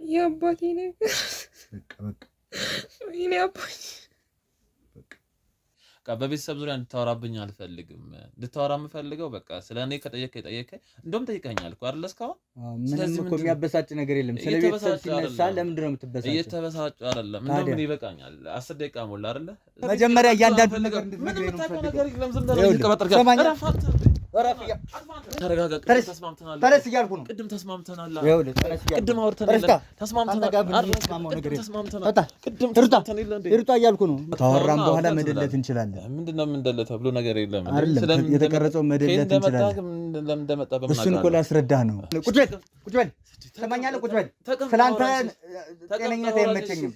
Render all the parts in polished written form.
የአባቴ ነገር በቃ ወይኔ አባቴ በቤተሰብ ዙሪያ እንድታወራብኝ አልፈልግም። እንድታወራ የምፈልገው በቃ ስለኔ ከጠየቀኝ እንደውም ጠይቀኛል እኮ አይደል? እስካሁን ምንም እኮ የሚያበሳጭ ነገር የለም። ስለ ቤተሰብ ሲነሳ ለምንድን ነው የምትበሳጨው? እየተበሳጨ አይደለም። እንደውም ምን ይበቃኛል። 10 ደቂቃ ሞላ አይደለ? መጀመሪያ እያንዳንዱ ነገር እንድትነግረኝ ነው ፈልገው። ተረስ እያልኩ ነው። ቅድም ተስማምተናል። ቅድም አውርተናል። ይሩጣ እያልኩ ነው። ካወራን በኋላ መደለት እንችላለን። ምንድነው የምንደለተው ብሎ ነገር የለም። የተቀረጸው መደለት እንችላለን። እሱን እኮ ላስረዳህ ነው። ቁጭ በል ሰማኛለህ? ቁጭ በል። ስለአንተ ጤነኝነት አይመቸኝም።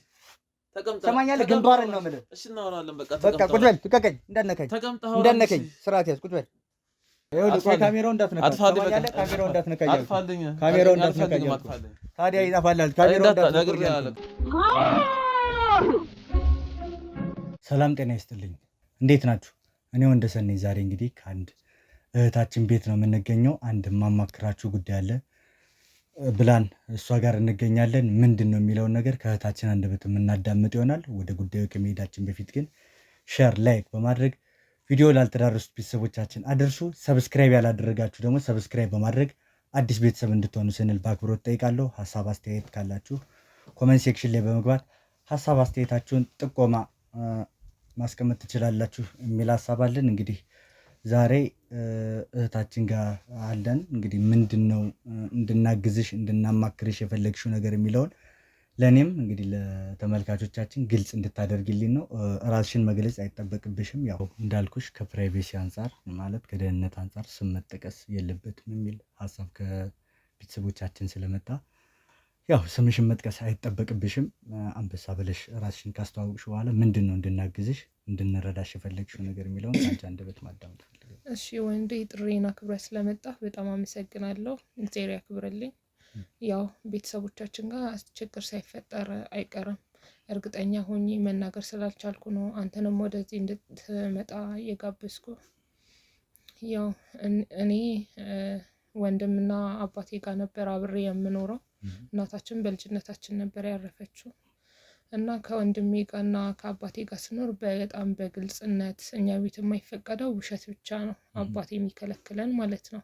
ሰማኛለህ? ግንባርን ነው የምልህ። እሺ እናወራለን። በቃ ቁጭ በል። ልቀቀኝ። እንዳትነካኝ። ስርዓት ያዝ። ቁጭ በል። ካሜራውን እንዳትነካ። ካሜራውን እንዳትነካ። ታዲያ ይጠፋላል። ካሜራውን እንዳትነካ። ሰላም ጤና ይስጥልኝ። እንዴት ናችሁ? እኔ ወንደሰን ነኝ። ዛሬ እንግዲህ ከአንድ እህታችን ቤት ነው የምንገኘው። አንድ ማማክራችሁ ጉዳይ አለ ብላን እሷ ጋር እንገኛለን። ምንድን ነው የሚለውን ነገር ከእህታችን አንደበት የምናዳምጥ ይሆናል። ወደ ጉዳዩ ከመሄዳችን በፊት ግን ሼር፣ ላይክ በማድረግ ቪዲዮ ላልተዳረሱት ቤተሰቦቻችን አድርሱ። ሰብስክራይብ ያላደረጋችሁ ደግሞ ሰብስክራይብ በማድረግ አዲስ ቤተሰብ እንድትሆኑ ስንል በአክብሮት ጠይቃለሁ። ሀሳብ አስተያየት ካላችሁ ኮመንት ሴክሽን ላይ በመግባት ሀሳብ አስተያየታችሁን ጥቆማ ማስቀመጥ ትችላላችሁ የሚል ሀሳብ አለን። እንግዲህ ዛሬ እህታችን ጋር አለን። እንግዲህ ምንድን ነው እንድናግዝሽ እንድናማክርሽ የፈለግሽው ነገር የሚለውን ለእኔም እንግዲህ ለተመልካቾቻችን ግልጽ እንድታደርግልኝ ነው። ራስሽን መግለጽ አይጠበቅብሽም። ያው እንዳልኩሽ ከፕራይቬሲ አንጻር ማለት ከደህንነት አንጻር ስም መጠቀስ የለበትም የሚል ሀሳብ ከቤተሰቦቻችን ስለመጣ ያው ስምሽን መጥቀስ አይጠበቅብሽም። አንበሳ ብለሽ ራስሽን ካስተዋወቅሽ በኋላ ምንድን ነው እንድናግዝሽ እንድንረዳሽ የፈለግሽው ነገር የሚለውን ከአንቺ አንደበት ማዳመጥ ፈልጋለሁ። እሺ ወንዴ፣ ጥሬን አክብረህ ስለመጣህ በጣም አመሰግናለሁ። እግዚአብሔር ያክብርልኝ። ያው ቤተሰቦቻችን ጋር ችግር ሳይፈጠር አይቀርም። እርግጠኛ ሆኜ መናገር ስላልቻልኩ ነው አንተንም ወደዚህ እንድትመጣ የጋበዝኩ። ያው እኔ ወንድምና አባቴ ጋር ነበር አብሬ የምኖረው። እናታችን በልጅነታችን ነበር ያረፈችው እና ከወንድሜ ጋርና ከአባቴ ጋር ስኖር በጣም በግልጽነት እኛ ቤት የማይፈቀደው ውሸት ብቻ ነው አባቴ የሚከለክለን ማለት ነው።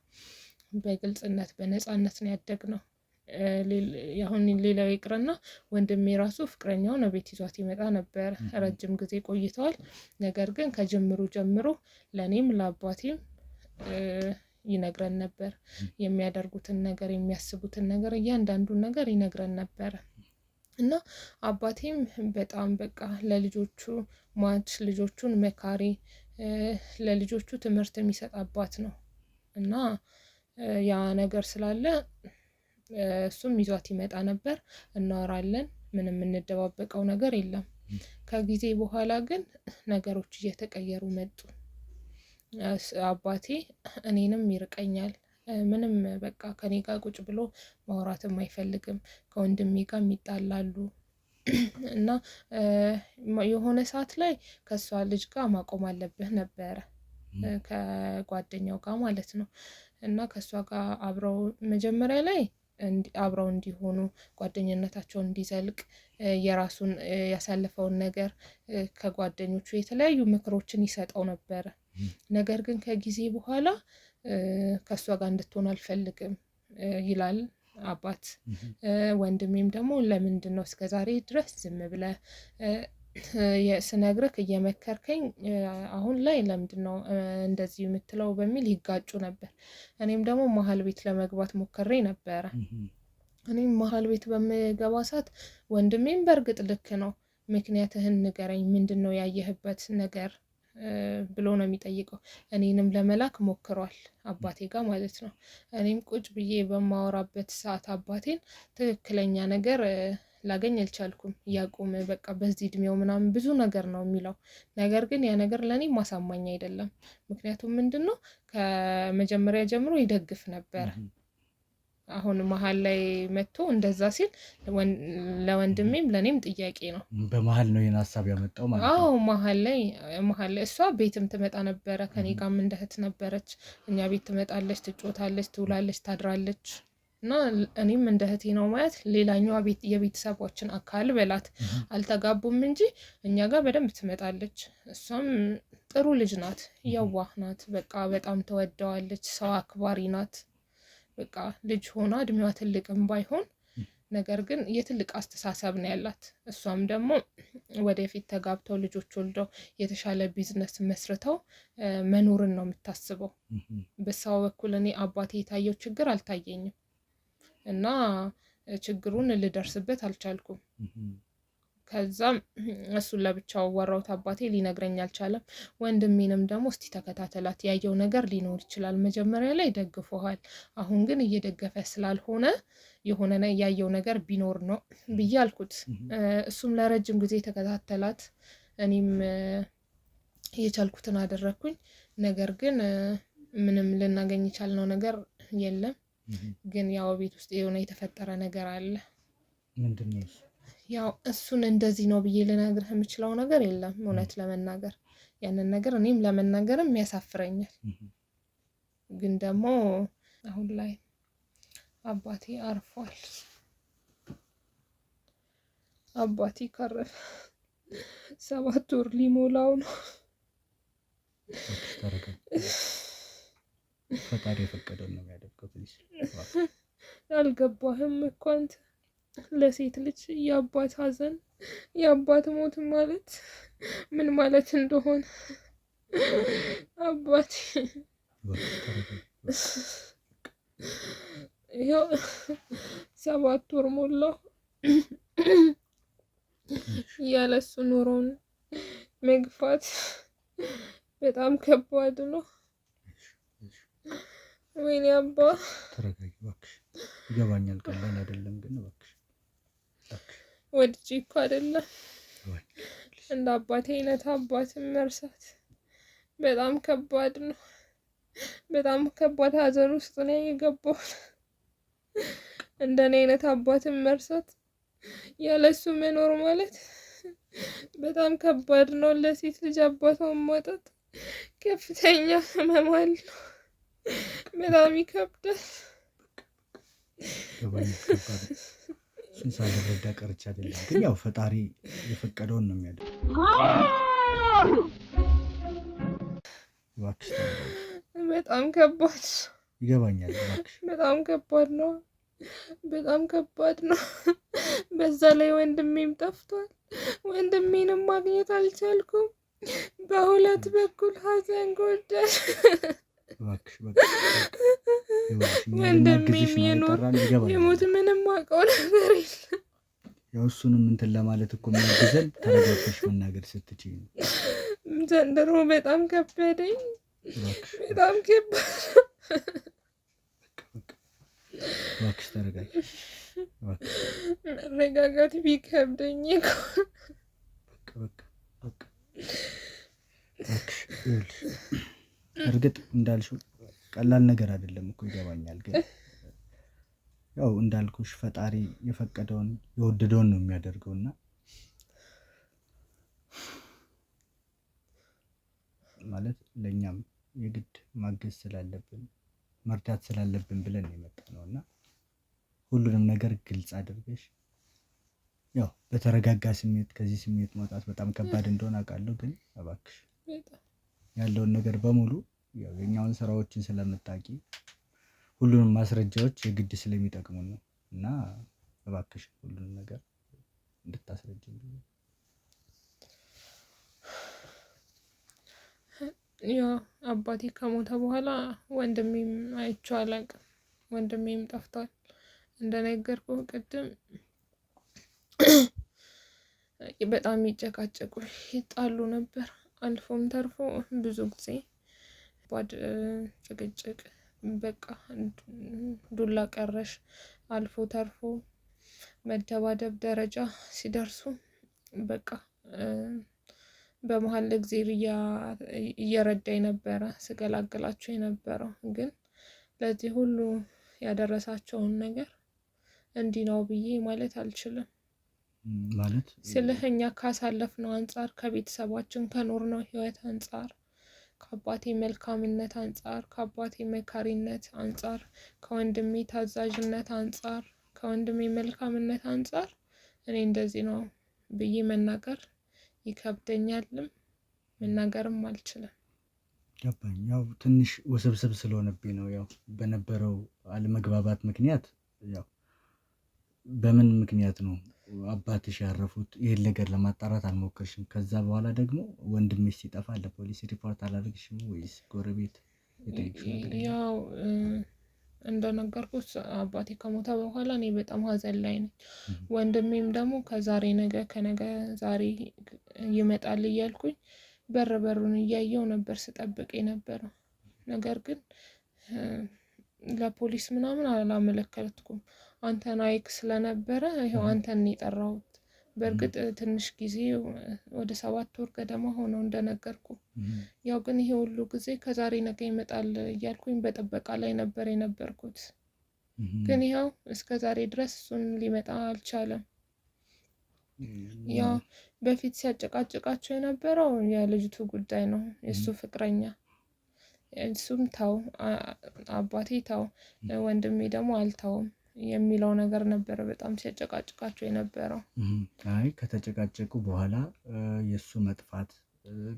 በግልጽነት በነፃነት ነው ያደግነው። አሁን ሌላው ይቅርና ወንድሜ ራሱ ፍቅረኛውን ቤት ይዟት ይመጣ ነበር። ረጅም ጊዜ ቆይተዋል። ነገር ግን ከጅምሩ ጀምሮ ለእኔም ለአባቴም ይነግረን ነበር። የሚያደርጉትን ነገር የሚያስቡትን ነገር እያንዳንዱን ነገር ይነግረን ነበረ እና አባቴም በጣም በቃ ለልጆቹ ማች ልጆቹን መካሪ ለልጆቹ ትምህርት የሚሰጥ አባት ነው እና ያ ነገር ስላለ እሱም ይዟት ይመጣ ነበር። እናወራለን። ምንም እንደባበቀው ነገር የለም። ከጊዜ በኋላ ግን ነገሮች እየተቀየሩ መጡ። አባቴ እኔንም ይርቀኛል። ምንም በቃ ከኔ ጋር ቁጭ ብሎ ማውራትም አይፈልግም። ከወንድሜ ጋር ይጣላሉ እና የሆነ ሰዓት ላይ ከሷ ልጅ ጋር ማቆም አለብህ ነበረ ከጓደኛው ጋር ማለት ነው እና ከሷ ጋር አብረው መጀመሪያ ላይ አብረው እንዲሆኑ ጓደኝነታቸውን እንዲዘልቅ የራሱን ያሳለፈውን ነገር ከጓደኞቹ የተለያዩ ምክሮችን ይሰጠው ነበረ። ነገር ግን ከጊዜ በኋላ ከሷ ጋር እንድትሆን አልፈልግም ይላል አባት። ወንድሜም ደግሞ ለምንድን ነው እስከዛሬ ድረስ ዝም ብለህ ስነግርህ እየመከርከኝ አሁን ላይ ለምንድን ነው እንደዚህ የምትለው በሚል ይጋጩ ነበር። እኔም ደግሞ መሀል ቤት ለመግባት ሞክሬ ነበረ። እኔም መሀል ቤት በምገባ ሰዓት ወንድሜም በእርግጥ ልክ ነው፣ ምክንያትህን ንገረኝ፣ ምንድን ነው ያየህበት ነገር ብሎ ነው የሚጠይቀው። እኔንም ለመላክ ሞክሯል አባቴ ጋር ማለት ነው። እኔም ቁጭ ብዬ በማወራበት ሰዓት አባቴን ትክክለኛ ነገር ላገኝ አልቻልኩም። ያቆመ በቃ በዚህ እድሜው ምናምን ብዙ ነገር ነው የሚለው። ነገር ግን ያ ነገር ለኔ ማሳማኝ አይደለም። ምክንያቱም ምንድነው ከመጀመሪያ ጀምሮ ይደግፍ ነበር። አሁን መሀል ላይ መጥቶ እንደዛ ሲል ለወንድሜም ለኔም ጥያቄ ነው። በመሀል ነው ይሄን ሐሳብ ያመጣው ማለት ነው። አዎ መሀል ላይ እሷ ቤትም ትመጣ ነበረ፣ ከኔ ጋርም እንደ እህት ነበረች። እኛ ቤት ትመጣለች፣ ትጮታለች፣ ትውላለች፣ ታድራለች እና እኔም እንደ እህቴ ነው ማለት ሌላኛዋ የቤተሰባችን አካል በላት። አልተጋቡም እንጂ እኛ ጋር በደንብ ትመጣለች። እሷም ጥሩ ልጅ ናት፣ የዋህ ናት። በቃ በጣም ተወደዋለች፣ ሰው አክባሪ ናት። በቃ ልጅ ሆና እድሜዋ ትልቅም ባይሆን ነገር ግን የትልቅ አስተሳሰብ ነው ያላት። እሷም ደግሞ ወደፊት ተጋብተው ልጆች ወልደው የተሻለ ቢዝነስ መስርተው መኖርን ነው የምታስበው። በሰው በኩል እኔ አባቴ የታየው ችግር አልታየኝም እና ችግሩን ልደርስበት አልቻልኩም። ከዛም እሱን ለብቻው ወራውት አባቴ ሊነግረኝ አልቻለም። ወንድሜንም ደግሞ እስቲ ተከታተላት ያየው ነገር ሊኖር ይችላል፣ መጀመሪያ ላይ ደግፎሃል፣ አሁን ግን እየደገፈ ስላልሆነ የሆነ ያየው ነገር ቢኖር ነው ብዬ አልኩት። እሱም ለረጅም ጊዜ ተከታተላት፣ እኔም የቻልኩትን አደረግኩኝ። ነገር ግን ምንም ልናገኝ የቻልነው ነገር የለም። ግን ያው ቤት ውስጥ የሆነ የተፈጠረ ነገር አለ። ምንድነው እሱ? ያው እሱን እንደዚህ ነው ብዬ ልነግርህ የምችለው ነገር የለም። እውነት ለመናገር ያንን ነገር እኔም ለመናገርም ያሳፍረኛል። ግን ደግሞ አሁን ላይ አባቴ አርፏል። አባቴ ካረፈ 7 ወር ሊሞላው ነው። ፈጣሪ የፈቀደውን ነው የሚያደርገው። አልገባህም እኮ አንተ ለሴት ልጅ የአባት ሐዘን የአባት ሞት ማለት ምን ማለት እንደሆነ። አባቴ ያው 7 ወር ሞላው። ያለሱ ኑሮን መግፋት በጣም ከባድ ነው። ወይኔ አባ ተረጋጊ እባክሽ። ይገባኛል፣ ቀላል አይደለም። ግን እባክሽ ወድጄ እኮ አይደለም። እንደ አባቴ አይነት አባትን መርሳት በጣም ከባድ ነው። በጣም ከባድ ሐዘን ውስጥ ነው የገባሁት። እንደኔ አይነት አባትን መርሳት ያለሱ መኖር ማለት በጣም ከባድ ነው። ለሴት ልጅ አባቷን ማጣት ከፍተኛ ህመም አለው። በጣም ይከብዳል። እሱን ሳልረዳ ቀርቼ አይደለም፣ ግን ያው ፈጣሪ የፈቀደውን ነው የሚያደርገው። እባክሽ በጣም ከባድ ይገባኛል። እባክሽ በጣም ከባድ ነው። በጣም ከባድ ነው። በዛ ላይ ወንድሜም ጠፍቷል። ወንድሜንም ማግኘት አልቻልኩም። በሁለት በኩል ሐዘን ጎደል። ወንድሜም የኖር የሞት ምንም አውቀው ነገር የለም። ያው እሱንም እንትን ለማለት እኮ የሚያግዘን ተረጋግተሽ መናገር ስትችይ ነው። ዘንድሮ በጣም ከበደኝ። በጣም ከባድ። እባክሽ ተረጋጊ። መረጋጋት ቢከብደኝ እኮ በቃ እባክሽ ይኸውልሽ፣ እርግጥ እንዳልሽው ቀላል ነገር አይደለም እኮ ይገባኛል። ግን ያው እንዳልኩሽ ፈጣሪ የፈቀደውን የወደደውን ነው የሚያደርገውና ማለት ለኛም የግድ ማገዝ ስላለብን መርዳት ስላለብን ብለን የመጣ ነውና ሁሉንም ነገር ግልጽ አድርገሽ ያው በተረጋጋ ስሜት ከዚህ ስሜት መውጣት በጣም ከባድ እንደሆነ አውቃለሁ። ግን እባክሽ ያለውን ነገር በሙሉ ያው የኛውን ስራዎችን ስለምታውቂ ሁሉንም ማስረጃዎች የግድ ስለሚጠቅሙን ነው እና እባክሽ ሁሉንም ነገር እንድታስረጅኝ። ያው አባቴ ከሞተ በኋላ ወንድሜም አይቼው አላውቅም። ወንድሜም ጠፍቷል። እንደነገርኩህ ቅድም በጣም ይጨቃጨቁ ይጣሉ ነበር። አልፎም ተርፎ ብዙ ጊዜ ባድ ጭቅጭቅ በቃ ዱላ ቀረሽ አልፎ ተርፎ መደባደብ ደረጃ ሲደርሱ በቃ በመሀል እግዜር እየረዳኝ ነበረ ስገላግላቸው የነበረው። ግን ለዚህ ሁሉ ያደረሳቸውን ነገር እንዲህ ነው ብዬ ማለት አልችልም። ማለት ስለኛ ካሳለፍነው አንፃር ከቤተሰባችን ከኖርነው ህይወት አንፃር ከአባቴ መልካምነት አንጻር፣ ከአባቴ መካሪነት አንጻር፣ ከወንድሜ ታዛዥነት አንጻር፣ ከወንድሜ መልካምነት አንጻር እኔ እንደዚህ ነው ብዬ መናገር ይከብደኛልም መናገርም አልችልም። ገባኝ። ያው ትንሽ ውስብስብ ስለሆነብኝ ነው። ያው በነበረው አለመግባባት ምክንያት ያው በምን ምክንያት ነው አባትሽ ያረፉት? ይህን ነገር ለማጣራት አልሞከርሽም? ከዛ በኋላ ደግሞ ወንድምሽ ሲጠፋ ለፖሊስ ሪፖርት አላደረግሽም ወይስ ጎረቤት የጠየቅሽው ነገር የለም? ያው እንደነገርኩት አባቴ ከሞተ በኋላ እኔ በጣም ሀዘን ላይ ነኝ። ወንድሜም ደግሞ ከዛሬ ነገ ከነገ ዛሬ ይመጣል እያልኩኝ በሩን እያየው ነበር ስጠብቅ የነበረው። ነገር ግን ለፖሊስ ምናምን አላመለከትኩም። አንተን አይክ ስለነበረ ይኸው አንተን የጠራሁት። በእርግጥ ትንሽ ጊዜ ወደ 7 ወር ገደማ ሆነው እንደነገርኩ። ያው ግን ይሄ ሁሉ ጊዜ ከዛሬ ነገ ይመጣል እያልኩኝ በጥበቃ ላይ ነበር የነበርኩት። ግን ያው እስከ ዛሬ ድረስ እሱን ሊመጣ አልቻለም። ያው በፊት ሲያጨቃጭቃቸው የነበረው የልጅቱ ጉዳይ ነው፣ የእሱ ፍቅረኛ። እሱም ተው አባቴ ተው፣ ወንድሜ ደግሞ አልተውም የሚለው ነገር ነበረ በጣም ሲያጨቃጭቃቸው የነበረው። አይ ከተጨቃጨቁ በኋላ የእሱ መጥፋት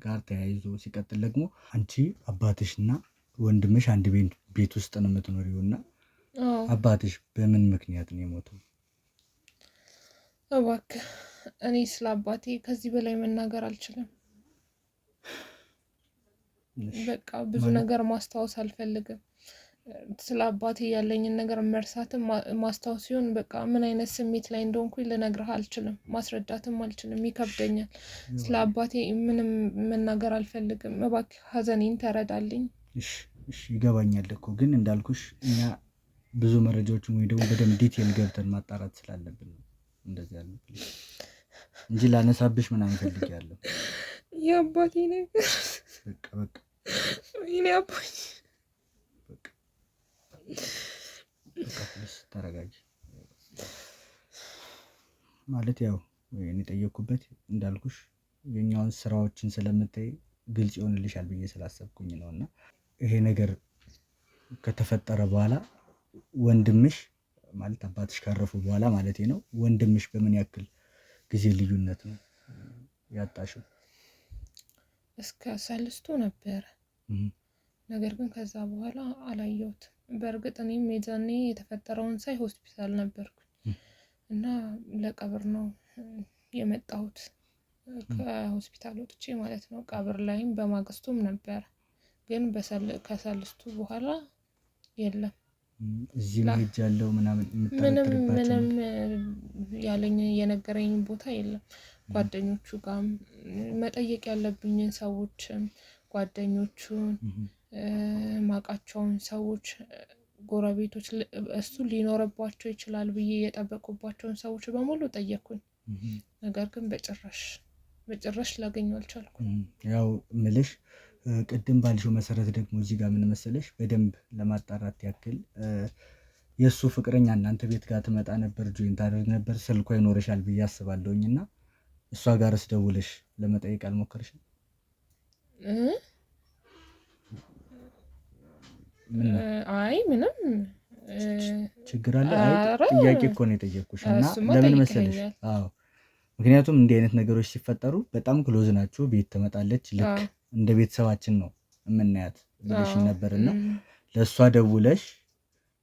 ጋር ተያይዞ ሲቀጥል ደግሞ አንቺ አባትሽና ወንድምሽ አንድ ቤት ውስጥ ነው የምትኖሪው እና አባትሽ በምን ምክንያት ነው የሞተው? እባክህ እኔ ስለ አባቴ ከዚህ በላይ መናገር አልችልም። በቃ ብዙ ነገር ማስታወስ አልፈልግም። ስለ አባቴ ያለኝን ነገር መርሳትም ማስታወስ ሲሆን በቃ ምን አይነት ስሜት ላይ እንደሆንኩኝ ልነግርህ አልችልም፣ ማስረዳትም አልችልም፣ ይከብደኛል። ስለ አባቴ ምንም መናገር አልፈልግም። እባክህ ሀዘኔን ተረዳልኝ። እሺ ይገባኛል እኮ ግን እንዳልኩሽ እኛ ብዙ መረጃዎችን ወይ ደግሞ በደንብ ዲቴል ገብተን ማጣራት ስላለብን ነው እንደዚህ ያለው እንጂ ላነሳብሽ ምናምን ፈልጌያለሁ። የአባቴ ነገር በቃ እኔ አባቴ ተረጋጊ። ማለት ያው እኔ ጠየቅኩበት እንዳልኩሽ የኛውን ስራዎችን ስለምታይ ግልጽ ይሆንልሻል ብዬ ስላሰብኩኝ ነው። እና ይሄ ነገር ከተፈጠረ በኋላ ወንድምሽ ማለት አባትሽ ካረፉ በኋላ ማለት ነው ወንድምሽ በምን ያክል ጊዜ ልዩነት ነው ያጣሽው? እስከ 3 ነበረ። ነገር ግን ከዛ በኋላ አላየሁትም። በእርግጥ እኔም የዛኔ የተፈጠረውን ሳይ ሆስፒታል ነበርኩኝ እና ለቀብር ነው የመጣሁት። ከሆስፒታል ወጥቼ ማለት ነው። ቀብር ላይም በማግስቱም ነበረ፣ ግን ከ3 በኋላ የለም። እዚህ ነው ሄጃለሁ ምናምን የምትጠረጥሪባቸው ምንም ያለኝ የነገረኝ ቦታ የለም። ጓደኞቹ ጋር መጠየቅ ያለብኝን ሰዎችም ጓደኞቹን ማቃቸውን ሰዎች ጎረቤቶች እሱ ሊኖርባቸው ይችላል ብዬ የጠበቁባቸውን ሰዎች በሙሉ ጠየቅኩኝ። ነገር ግን በጭራሽ ላገኘው አልቻልኩም። ያው ምልሽ ቅድም ባልሽው መሰረት ደግሞ እዚህ ጋር ምን መሰለሽ በደንብ ለማጣራት ያክል የእሱ ፍቅረኛ እናንተ ቤት ጋር ትመጣ ነበር፣ ጆይን ታደርግ ነበር፣ ስልኳ ይኖርሻል ብዬ አስባለሁኝ። እና እሷ ጋርስ ደውለሽ ለመጠየቅ አልሞከርሽም? አይ ምንም ችግር አለ? አይ ጥያቄ እኮ ነው የጠየቅኩሽ። እና ለምን መሰለሽ? አዎ ምክንያቱም እንዲህ አይነት ነገሮች ሲፈጠሩ በጣም ክሎዝ ናቸው። ቤት ትመጣለች፣ ልክ እንደ ቤተሰባችን ነው የምናያት ብለሽ ነበር። እና ለእሷ ደውለሽ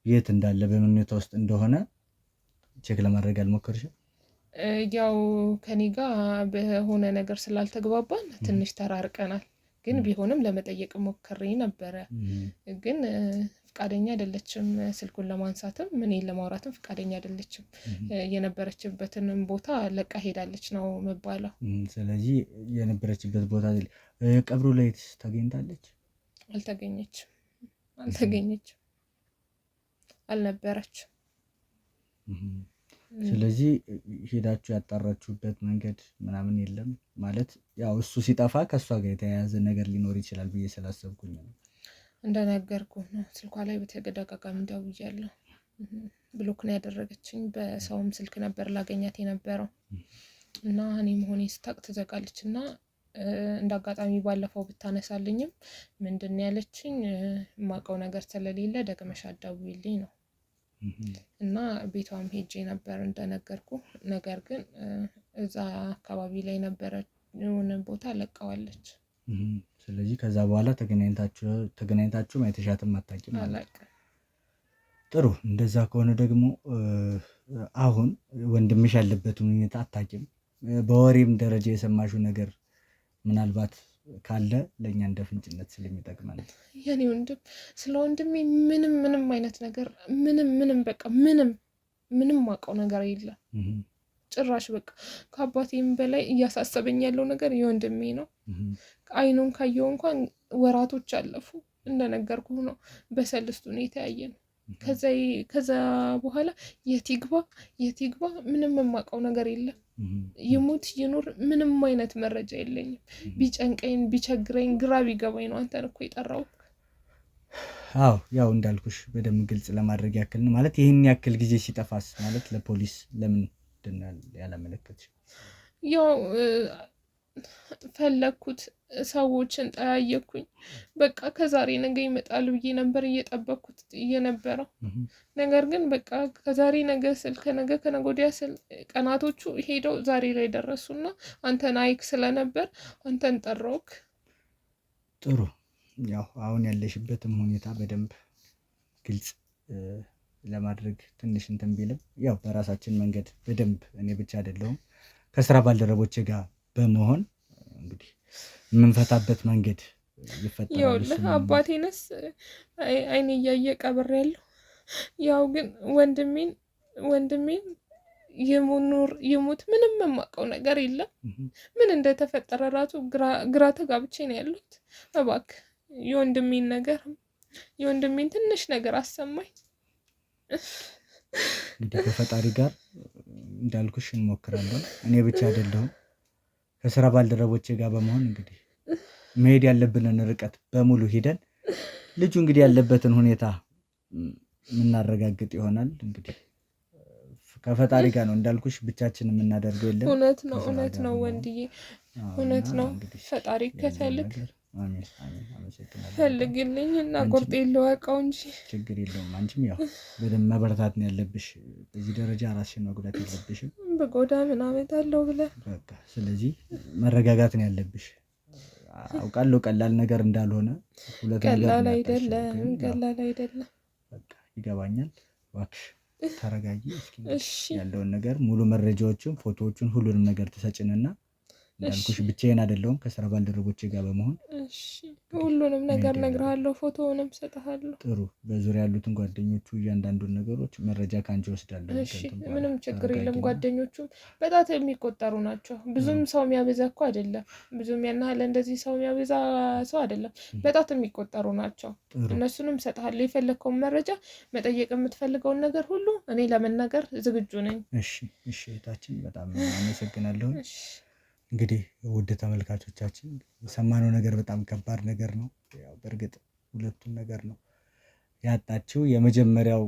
የት እንዳለ በምን ሁኔታ ውስጥ እንደሆነ ቼክ ለማድረግ አልሞከርሽም? ያው ከኔ ጋር በሆነ ነገር ስላልተግባባን ትንሽ ተራርቀናል። ግን ቢሆንም ለመጠየቅ ሞክሬ ነበረ። ግን ፍቃደኛ አይደለችም። ስልኩን ለማንሳትም እኔን ለማውራትም ፍቃደኛ አይደለችም። የነበረችበትንም ቦታ ለቃ ሄዳለች ነው የሚባለው። ስለዚህ የነበረችበት ቦታ ቀብሩ ላይ ተገኝታለች? አልተገኘችም፣ አልነበረችም። ስለዚህ ሄዳችሁ ያጣራችሁበት መንገድ ምናምን የለም ማለት? ያው እሱ ሲጠፋ ከእሷ ጋር የተያያዘ ነገር ሊኖር ይችላል ብዬ ስላሰብኩኝ ነው። እንደነገርኩ ነው። ስልኳ ላይ በተደጋጋሚ ደውያለሁ። ብሎክ ነው ያደረገችኝ። በሰውም ስልክ ነበር ላገኛት የነበረው እና እኔ መሆኔ ስታውቅ ትዘጋለች እና እንደ አጋጣሚ ባለፈው ብታነሳልኝም ምንድን ያለችኝ የማውቀው ነገር ስለሌለ ደግመሽ አትደውይልኝ ነው። እና ቤቷም ሄጄ ነበር እንደነገርኩ። ነገር ግን እዛ አካባቢ ላይ ነበረ የሆነ ቦታ ለቀዋለች። ስለዚህ ከዛ በኋላ ተገናኝታችሁ አይተሻትም አታውቂም ማለት ነው? ጥሩ። እንደዛ ከሆነ ደግሞ አሁን ወንድምሽ ያለበትን ሁኔታ አታውቂም። በወሬም ደረጃ የሰማሽው ነገር ምናልባት ካለ ለእኛ እንደ ፍንጭነት ስለሚጠቅመን። የኔ ወንድም ስለ ወንድሜ ምንም አይነት ነገር በቃ ምንም አውቀው ነገር የለም ጭራሽ። በቃ ከአባቴም በላይ እያሳሰበኝ ያለው ነገር የወንድሜ ነው። አይኑን ካየው እንኳን ወራቶች አለፉ። እንደነገርኩ ነው በሰልስቱ ነው የተያየን። ከዛ በኋላ የት ይግባ ምንም የማውቀው ነገር የለም። ይሙት ይኑር ምንም አይነት መረጃ የለኝም። ቢጨንቀኝ ቢቸግረኝ ግራ ቢገባኝ ነው አንተን እኮ የጠራሁት። አዎ ያው እንዳልኩሽ በደንብ ግልጽ ለማድረግ ያክል ነው ማለት። ይህን ያክል ጊዜ ሲጠፋስ ማለት ለፖሊስ ለምን ያላመለከትሽ? ያው ፈለኩት፣ ሰዎችን ጠያየኩኝ። በቃ ከዛሬ ነገ ይመጣል ብዬ ነበር እየጠበኩት የነበረው። ነገር ግን በቃ ከዛሬ ነገ ስል ከነገ ወዲያ ስል ቀናቶቹ ሄደው ዛሬ ላይ ደረሱና አንተን አይክ ስለነበር አንተን ጠራውክ። ጥሩ። ያው አሁን ያለሽበትም ሁኔታ በደንብ ግልጽ ለማድረግ ትንሽ እንትን ቢልም ያው በራሳችን መንገድ በደንብ እኔ ብቻ አይደለሁም ከስራ ባልደረቦቼ ጋር በመሆን እንግዲህ የምንፈታበት መንገድ ይፈጠራል። ይኸውልህ አባቴንስ አይኔ እያየ ቀብሬያለሁ። ያው ግን ወንድሜን ይሙት ምንም የማውቀው ነገር የለም። ምን እንደተፈጠረ ራሱ ግራ ተጋብቼ ነው ያለሁት። እባክህ የወንድሜን ትንሽ ነገር አሰማኝ። እንግዲህ ከፈጣሪ ጋር እንዳልኩሽ እንሞክራለን። እኔ ብቻ አይደለሁም ከስራ ባልደረቦቼ ጋር በመሆን እንግዲህ መሄድ ያለብንን ርቀት በሙሉ ሂደን ልጁ እንግዲህ ያለበትን ሁኔታ የምናረጋግጥ ይሆናል። እንግዲህ ከፈጣሪ ጋር ነው እንዳልኩሽ ብቻችን የምናደርገው የለም። እውነት ነው ወንድዬ፣ እውነት ነው። ፈጣሪ ከፈልግ ፈልግልኝ እና ቁርጥ የለዋቀው እንጂ ችግር የለውም። አንቺም ያው በደንብ መበረታት ነው ያለብሽ። በዚህ ደረጃ ራስሽን መጉዳት የለብሽም። በጎዳ ምን አመጣለሁ ብለህ በቃ ስለዚህ መረጋጋት ነው ያለብሽ። አውቃለሁ ቀላል ነገር እንዳልሆነ፣ ቀላል አይደለም። በቃ ይገባኛል። እባክሽ ተረጋጊ። እስኪ ያለውን ነገር ሙሉ መረጃዎችን፣ ፎቶዎችን፣ ሁሉንም ነገር ትሰጭንና እንዳልኩሽ ብቻዬን አይደለሁም ከስራ ባልደረቦቼ ጋር በመሆን ሁሉንም ነገር እነግርሃለሁ፣ ፎቶውንም እሰጥሃለሁ። ጥሩ። በዙሪያ ያሉትን ጓደኞቹ እያንዳንዱን ነገሮች መረጃ ከአንቺ ወስዳለሁ። ምንም ችግር የለም። ጓደኞቹም በጣት የሚቆጠሩ ናቸው። ብዙም ሰው የሚያበዛ እኮ አይደለም። ብዙም ያናህል እንደዚህ ሰው የሚያበዛ ሰው አይደለም። በጣት የሚቆጠሩ ናቸው። እነሱንም እሰጥሃለሁ። የፈለግከውን መረጃ መጠየቅ የምትፈልገውን ነገር ሁሉ እኔ ለመናገር ዝግጁ ነኝ። እሺ እህታችን በጣም አመሰግናለሁ። እንግዲህ ውድ ተመልካቾቻችን የሰማነው ነገር በጣም ከባድ ነገር ነው። ያው በእርግጥ ሁለቱም ነገር ነው ያጣችው። የመጀመሪያው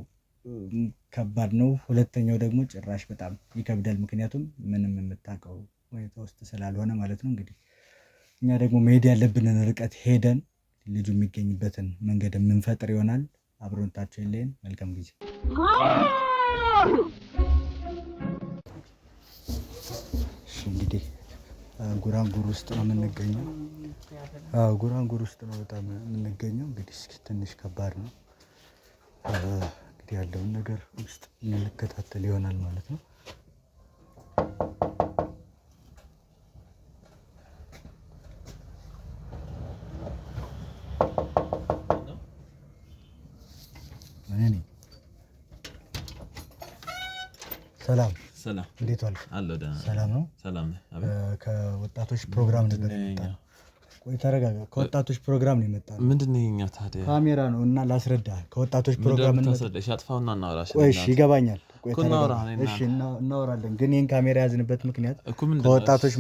ከባድ ነው፣ ሁለተኛው ደግሞ ጭራሽ በጣም ይከብዳል። ምክንያቱም ምንም የምታውቀው ሁኔታ ውስጥ ስላልሆነ ማለት ነው። እንግዲህ እኛ ደግሞ መሄድ ያለብንን ርቀት ሄደን ልጁ የሚገኝበትን መንገድ የምንፈጥር ይሆናል። አብሮነታችሁ የለየን። መልካም ጊዜ። እንግዲህ ጉራንጉር ውስጥ ነው የምንገኘው። ጉራንጉር ውስጥ ነው በጣም የምንገኘው። እንግዲህ ትንሽ ከባድ ነው። እንግዲህ ያለውን ነገር ውስጥ እንከታተል ይሆናል ማለት ነው። ሰላም ሰላም፣ እንዴት ዋልክ? አለሁ ደህና። ሰላም ነው? ሰላም ነህ? ከወጣቶች ፕሮግራም ነበር የመጣው። ቆይ ተረጋጋ። ከወጣቶች ፕሮግራም ነው የመጣው። ምንድን ነው የኛ ታዲያ? ካሜራ ነው እና ላስረዳ። ከወጣቶች ፕሮግራም ነው። ታስረዳሽ። አጥፋውና እናውራሽ። ቆይ እሺ፣ ይገባኛል። እናወራለን። ግን ይህን ካሜራ ያዝንበት ምክንያት ከወጣቶች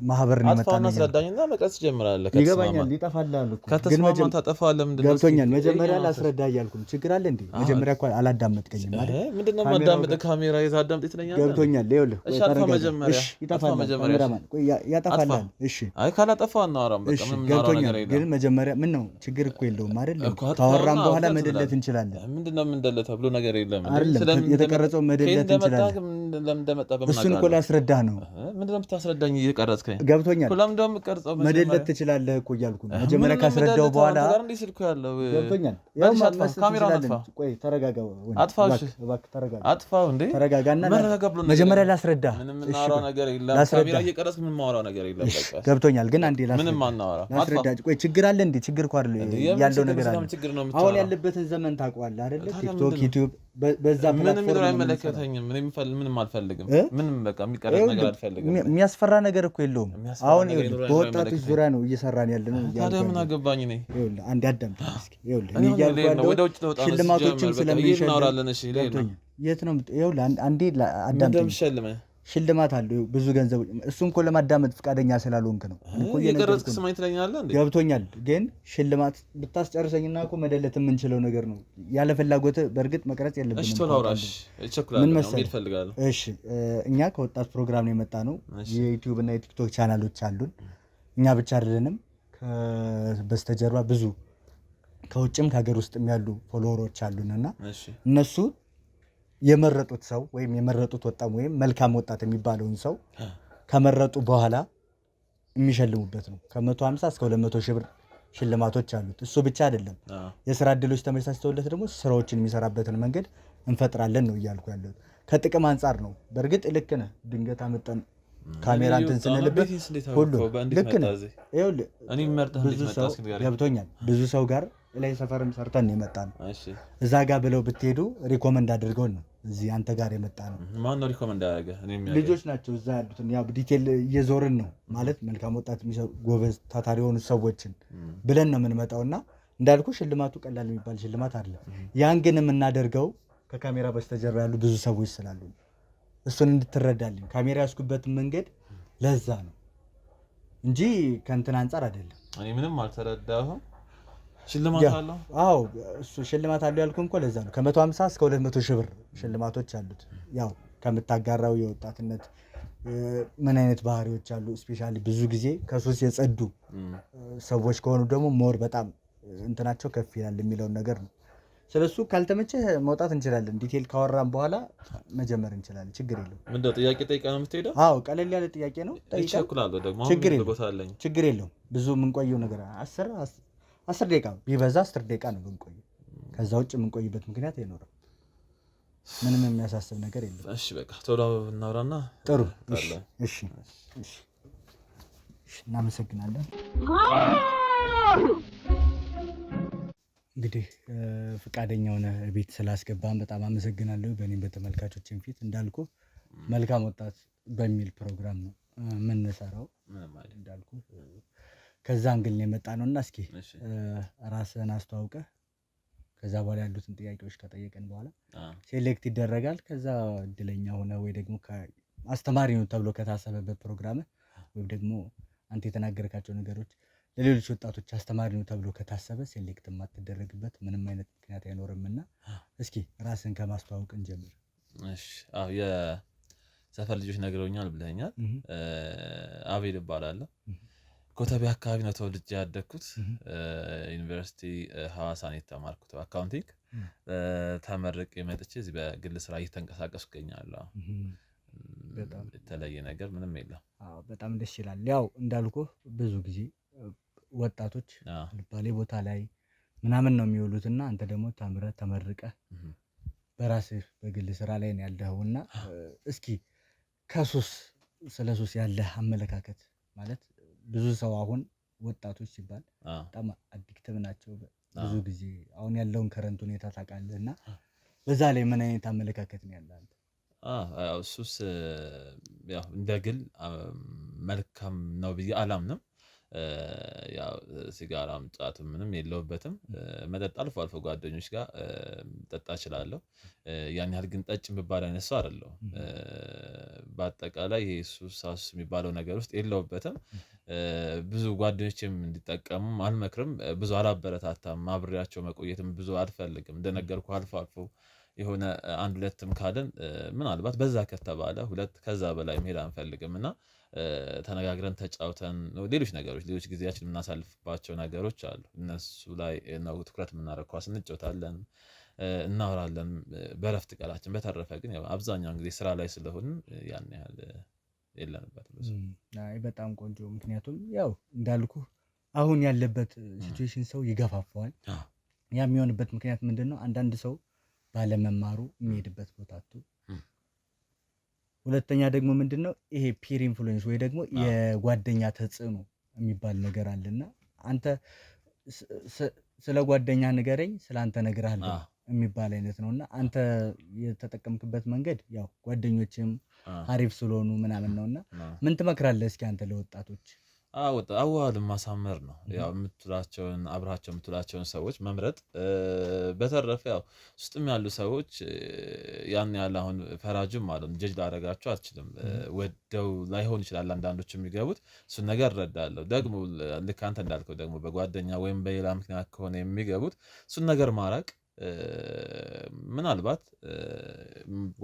ማህበር ነው የመጣነው። አስረዳኝና መቅረጽ ትጀምራለህ። ይገባኛል። ይጠፋልሃል እኮ ከተስማማ ታጠፋዋለህ። ምንድን ነው ገብቶኛል። መጀመሪያ ላስረዳ እያልኩ ነው። ችግር አለ እንዴ? መጀመሪያ እኮ አላዳመጥከኝም አይደል? ምንድን ነው የማዳምጥህ? ካሜራ ይዘህ አዳምጥ ትለኛለህ። ገብቶኛል። ይኸውልህ ይጠፋልሃል። ካሜራማን ያጠፋልሃል። እሺ አይ ካላጠፋው አናወራም። በቃ ምንም እናወራው ነገር የለም። ግን መጀመሪያ ምን ነው ችግር እኮ የለውም አይደል? ታወራም በኋላ መደለት እንችላለን። ምንድን ነው የምንደለት ተብሎ ነገር የለም። የተቀረጸው መደለት እንችላለን። እሱን እኮ ላስረዳህ ነው። ምንድን ነው የምታስረዳኝ? እየቀረጽከኝ ገብቶኛል። መደለት ትችላለህ እኮ እያልኩ ነው። መጀመሪያ ካስረዳው በኋላ ገብቶኛል። አጥፋው እንዴ ተረጋጋና መጀመሪያ ላስረዳህ። ገብቶኛል። ግን አንዴ ላስረዳ። ቆይ ችግር አለ እንዴ? ችግር እኮ አይደል ያለው ነገር አለ። አሁን ያለበትን ዘመን ታውቀዋለህ አይደል? ቲክቶክ፣ ዩቲዩብ በዛ ፕላትፎርም አይመለከተኝም። ምንም አልፈልግም። ምንም በቃ የሚቀረጥ ነገር አልፈልግም። የሚያስፈራ ነገር እኮ የለውም። አሁን በወጣቶች ዙሪያ ነው እየሰራን ያለ ነው። ታዲያ ምን አገባኝ እኔ? ይኸውልህ አንዴ አዳምጥ እስኪ። ይኸውልህ እኔ እያልኩ ያለው ሽልማቶችን ስለምንሸልም የት ነው? ይኸውልህ አንዴ አዳምጥ። ሽልማት አለው ብዙ ገንዘብ። እሱን እኮ ለማዳመጥ ፈቃደኛ ስላልሆንክ ነው። የቀረጽክ ስማኝ ትለኛለህ እንዴ? ገብቶኛል። ግን ሽልማት ብታስጨርሰኝና እኮ መደለት የምንችለው ነገር ነው። ያለ ፍላጎት በእርግጥ መቅረጽ የለብንም። እሺ ቶሎ አውራሽ እቸኩላለሁ። ምን መሰለህ? እሺ እኛ ከወጣት ፕሮግራም ነው የመጣ ነው። የዩቲዩብ እና የቲክቶክ ቻናሎች አሉን። እኛ ብቻ አይደለንም። በስተጀርባ ብዙ ከውጭም ከሀገር ውስጥም ያሉ ፎሎወሮች አሉንና እነሱ የመረጡት ሰው ወይም የመረጡት ወጣት ወይም መልካም ወጣት የሚባለውን ሰው ከመረጡ በኋላ የሚሸልሙበት ነው። ከ150 እስከ 200 ሺህ ብር ሽልማቶች አሉት። እሱ ብቻ አይደለም፣ የስራ እድሎች ተመቻችተውለት ደግሞ ስራዎችን የሚሰራበትን መንገድ እንፈጥራለን ነው እያልኩ ያለሁት። ከጥቅም አንጻር ነው። በእርግጥ ልክ ነህ። ድንገት አመጣን ካሜራ እንትን ስንልበት ሁሉ ልክ ነህ። ገብቶኛል። ብዙ ሰው ጋር ላይ ሰፈርም ሰርተን የመጣ ነው። እዛ ጋር ብለው ብትሄዱ ሪኮመንድ አድርገውን ነው እዚህ አንተ ጋር የመጣ ነው። ማን ነው ሪኮመንድ ያደረገ? ልጆች ናቸው እዛ ያሉትን። ያው ዲቴል እየዞርን ነው ማለት መልካም ወጣት የሚሰሩ ጎበዝ ታታሪ የሆኑ ሰዎችን ብለን ነው የምንመጣውና እንዳልኩ ሽልማቱ ቀላል የሚባል ሽልማት አለ። ያን ግን የምናደርገው ከካሜራ በስተጀርባ ያሉ ብዙ ሰዎች ስላሉ እሱን እንድትረዳልኝ ካሜራ ያስኩበትን መንገድ ለዛ ነው እንጂ ከእንትን አንጻር አይደለም። እኔ ምንም አልተረዳሁም። ሽልማት አለው? አዎ እሱ ሽልማት አለው ያልኩህ እኮ ለዛ ነው። ከ150 እስከ 200 ሺህ ብር ሽልማቶች አሉት። ያው ከምታጋራው የወጣትነት ምን አይነት ባህሪዎች አሉ፣ ስፔሻሊ ብዙ ጊዜ ከሱስ የጸዱ ሰዎች ከሆኑ ደግሞ ሞር በጣም እንትናቸው ከፍ ይላል የሚለውን ነገር ነው። ስለሱ ካልተመቸ መውጣት እንችላለን። ዲቴል ካወራን በኋላ መጀመር እንችላለን። ችግር የለውም። ምንድነው ጥያቄ ጠይቀህ ነው የምትሄደው? አዎ ቀለል ያለ ጥያቄ ነው። ይቸኩላለሁ ደግሞ ችግር የለውም። ብዙ የምንቆየው ነገር 10 ደቂቃ ቢበዛ 10 ደቂቃ ነው የምንቆየው። ከዛ ውጭ የምንቆይበት ምክንያት አይኖርም። ምንም የሚያሳስብ ነገር የለም። እሺ በቃ ቶሎ እናውራና። ጥሩ እሺ። እናመሰግናለን። እንግዲህ ፈቃደኛ ሆነ ቤት ስላስገባን በጣም አመሰግናለሁ። በእኔም በተመልካቾችን ፊት እንዳልኩ መልካም ወጣት በሚል ፕሮግራም ነው የምንሰራው። እንዳልኩ ከዛ እንግል ነው የመጣ ነውና እስኪ ራስህን አስተዋውቀህ ከዛ በኋላ ያሉትን ጥያቄዎች ከጠየቀን በኋላ ሴሌክት ይደረጋል። ከዛ እድለኛ ሆነ ወይ ደግሞ አስተማሪ ነው ተብሎ ከታሰበበት ፕሮግራም ወይም ደግሞ አንተ የተናገርካቸው ነገሮች ለሌሎች ወጣቶች አስተማሪ ነው ተብሎ ከታሰበ ሴሌክት የማትደረግበት ምንም አይነት ምክንያት አይኖርምና እስኪ ራስን ከማስተዋወቅ እንጀምር። እሺ አዎ የሰፈር ልጆች ነግረውኛል ብለኛል። አቤል እባላለሁ። ኮተቤ አካባቢ ነው ተወልጄ ያደግኩት። ዩኒቨርሲቲ ሐዋሳ ነው የተማርኩት አካውንቲንግ። ተመርቄ መጥቼ እዚህ በግል ስራ እየተንቀሳቀስኩ እገኛለሁ። በጣም የተለየ ነገር ምንም የለም። አዎ በጣም ደስ ይላል። ያው እንዳልኩህ ብዙ ጊዜ ወጣቶች ባሌ ቦታ ላይ ምናምን ነው የሚውሉትና አንተ ደግሞ ተምረህ ተመርቀህ በራስህ በግል ስራ ላይ ነው ያለኸውና እስኪ ከሱስ ስለ ሱስ ያለህ አመለካከት ማለት ብዙ ሰው አሁን ወጣቶች ሲባል በጣም አዲክቲቭ ናቸው። ብዙ ጊዜ አሁን ያለውን ከረንት ሁኔታ ታውቃለህና በዛ ላይ ምን አይነት አመለካከት ነው ያለህ አንተ? ሱስ ያው እንደ ግል መልካም ነው ብዬ አላምንም። ያው ሲጋራም ጫትም ምንም የለውበትም። መጠጥ አልፎ አልፎ ጓደኞች ጋር ጠጣ እችላለሁ። ያን ያህል ግን ጠጭ የሚባል አይነት ሰው አይደለሁም። በአጠቃላይ ይሄ ሱስ የሚባለው ነገር ውስጥ የለውበትም። ብዙ ጓደኞችም እንዲጠቀሙም አልመክርም፣ ብዙ አላበረታታም፣ አብሬያቸው መቆየትም ብዙ አልፈልግም። እንደነገርኩ አልፎ አልፎ የሆነ አንድ ሁለትም ካለን ምናልባት በዛ ከተባለ ሁለት ከዛ በላይ መሄድ አንፈልግም እና ተነጋግረን ተጫውተን ሌሎች ነገሮች ሌሎች ጊዜያችን የምናሳልፍባቸው ነገሮች አሉ። እነሱ ላይ ነው ትኩረት የምናደርገው። ኳስ እንጫወታለን፣ እናወራለን በረፍት ቀናችን። በተረፈ ግን ያው አብዛኛውን ጊዜ ስራ ላይ ስለሆንን ያን ያህል የለንበትም። አይ በጣም ቆንጆ። ምክንያቱም ያው እንዳልኩህ አሁን ያለበት ሲቹዌሽን ሰው ይገፋፋዋል። ያ የሚሆንበት ምክንያት ምንድን ነው? አንዳንድ ሰው ባለመማሩ የሚሄድበት ቦታ አጡ። ሁለተኛ ደግሞ ምንድን ነው ይሄ ፒር ኢንፍሉዌንስ ወይ ደግሞ የጓደኛ ተጽዕኖ የሚባል ነገር አለና አንተ ስለ ጓደኛ ንገረኝ ስለ አንተ እነግርሃለሁ የሚባል አይነት ነው። እና አንተ የተጠቀምክበት መንገድ ያው ጓደኞችም አሪፍ ስለሆኑ ምናምን ነው። እና ምን ትመክራለህ እስኪ አንተ ለወጣቶች? አዋዋልን ማሳመር ነው። ያው የምትላቸውን አብራቸው የምትላቸውን ሰዎች መምረጥ። በተረፈ ያው ውስጥም ያሉ ሰዎች ያን ያህል አሁን ፈራጅም ማለት ነው ጀጅ ላደርጋቸው አልችልም። ወደው ላይሆን ይችላል አንዳንዶች የሚገቡት፣ እሱን ነገር እረዳለሁ። ደግሞ ልክ አንተ እንዳልከው ደግሞ በጓደኛ ወይም በሌላ ምክንያት ከሆነ የሚገቡት እሱን ነገር ማራቅ፣ ምናልባት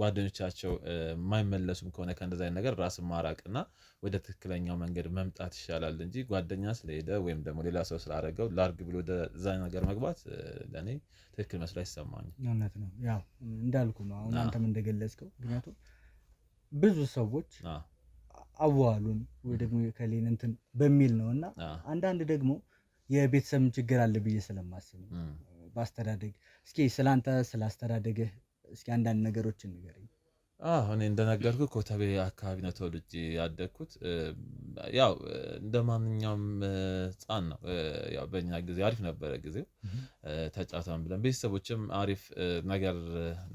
ጓደኞቻቸው የማይመለሱም ከሆነ ከእንደዚህ አይነት ነገር ራስን ማራቅ እና ወደ ትክክለኛው መንገድ መምጣት ይሻላል እንጂ ጓደኛ ስለሄደ ወይም ደግሞ ሌላ ሰው ስላደረገው ላርግ ብሎ ወደዛ ነገር መግባት ለእኔ ትክክል መስሎ አይሰማኝም። እውነት ነው። ያው እንዳልኩ ነው አሁን አንተም እንደገለጽከው። ምክንያቱም ብዙ ሰዎች አዋዋሉን ወይ ደግሞ ከሌን እንትን በሚል ነው እና አንዳንድ ደግሞ የቤተሰብ ችግር አለ ብዬ ስለማስብ በአስተዳደግ። እስኪ ስላንተ ስላስተዳደግህ እስኪ አንዳንድ ነገሮችን ንገረኝ። እኔ እንደነገርኩህ ኮተቤ አካባቢ ነው ተወልጄ ያደግኩት። ያው እንደ ማንኛውም ህፃን ነው። ያው በእኛ ጊዜ አሪፍ ነበረ ጊዜው፣ ተጫውተን ብለን ቤተሰቦችም አሪፍ ነገር